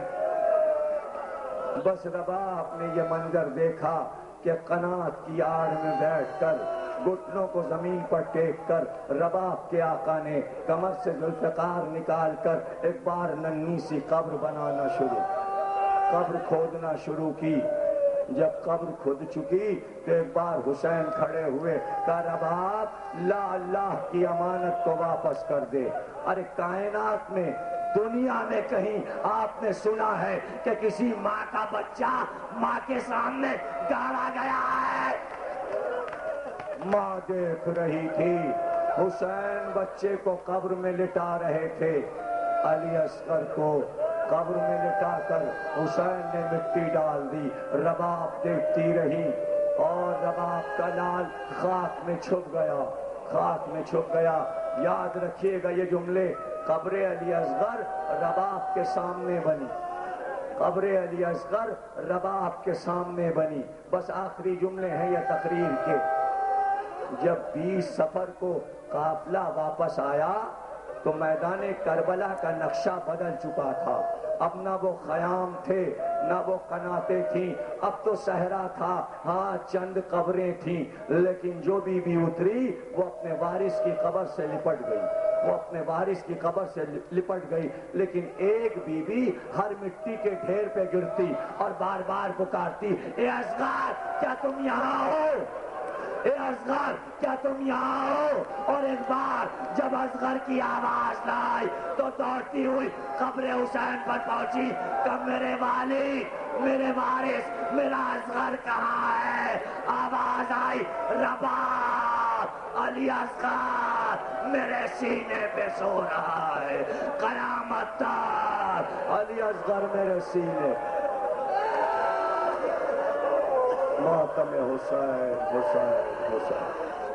بس رباب نے یہ منظر دیکھا کہ قناعت کی آڑ میں بیٹھ کر، گھٹنوں کو زمین پر ٹیک کر، رباب کے آقا نے کمر سے ذوالفقار نکال کر ایک بار ننھی سی قبر بنانا شروع، قبر کھودنا شروع کی۔ جب قبر کھود چکی تو ایک بار حسین کھڑے ہوئے، کہا، رباب لا اللہ کی امانت کو واپس کر دے۔ ارے کائنات میں، دنیا میں کہیں آپ نے سنا ہے کہ کسی ماں کا بچہ ماں کے سامنے گاڑا گیا ہے؟ ماں دیکھ رہی تھی، حسین بچے کو قبر میں لٹا رہے تھے، علی اصغر کو قبر میں لٹا کر حسین نے مٹی ڈال دی۔ رباب دیکھتی رہی اور رباب کا لال خاک میں چھپ گیا، خاک میں چھپ گیا۔ یاد رکھیے گا یہ جملے، قبر علی اصغر رباب کے سامنے بنی، قبر علی اصغر رباب کے سامنے بنی۔ بس آخری جملے ہیں یہ تقریر کے۔ جب 20 صفر کو قافلہ واپس آیا تو میدان کربلا کا نقشہ بدل چکا تھا۔ اب نہ وہ خیام تھے، نہ وہ قناتیں تھیں، اب تو صحرا تھا، ہاں چند قبریں تھیں، لیکن جو بی بی اتری وہ اپنے وارث کی قبر سے لپٹ گئی، وہ اپنے وارث کی قبر سے لپٹ گئی، لیکن ایک بی بی ہر مٹی کے ڈھیر پہ گرتی اور بار بار پکارتی، اے اصغر کیا تم یہاں ہو؟ اے اصغر کیا تم یہاں ہو؟ اور ایک بار جب اصغر کی آواز نہ آئی تو دوڑتی ہوئی قبر حسین پر پہنچی کہ میرے والی، میرے وارث، میرا اصغر کہاں ہے؟ آواز آئی، رباب، علی اصغر میرے سینے پہ سو رہا ہے، قیامت تک علی اصغر میرے سینے۔ ماتم حسین، حسین، حسین۔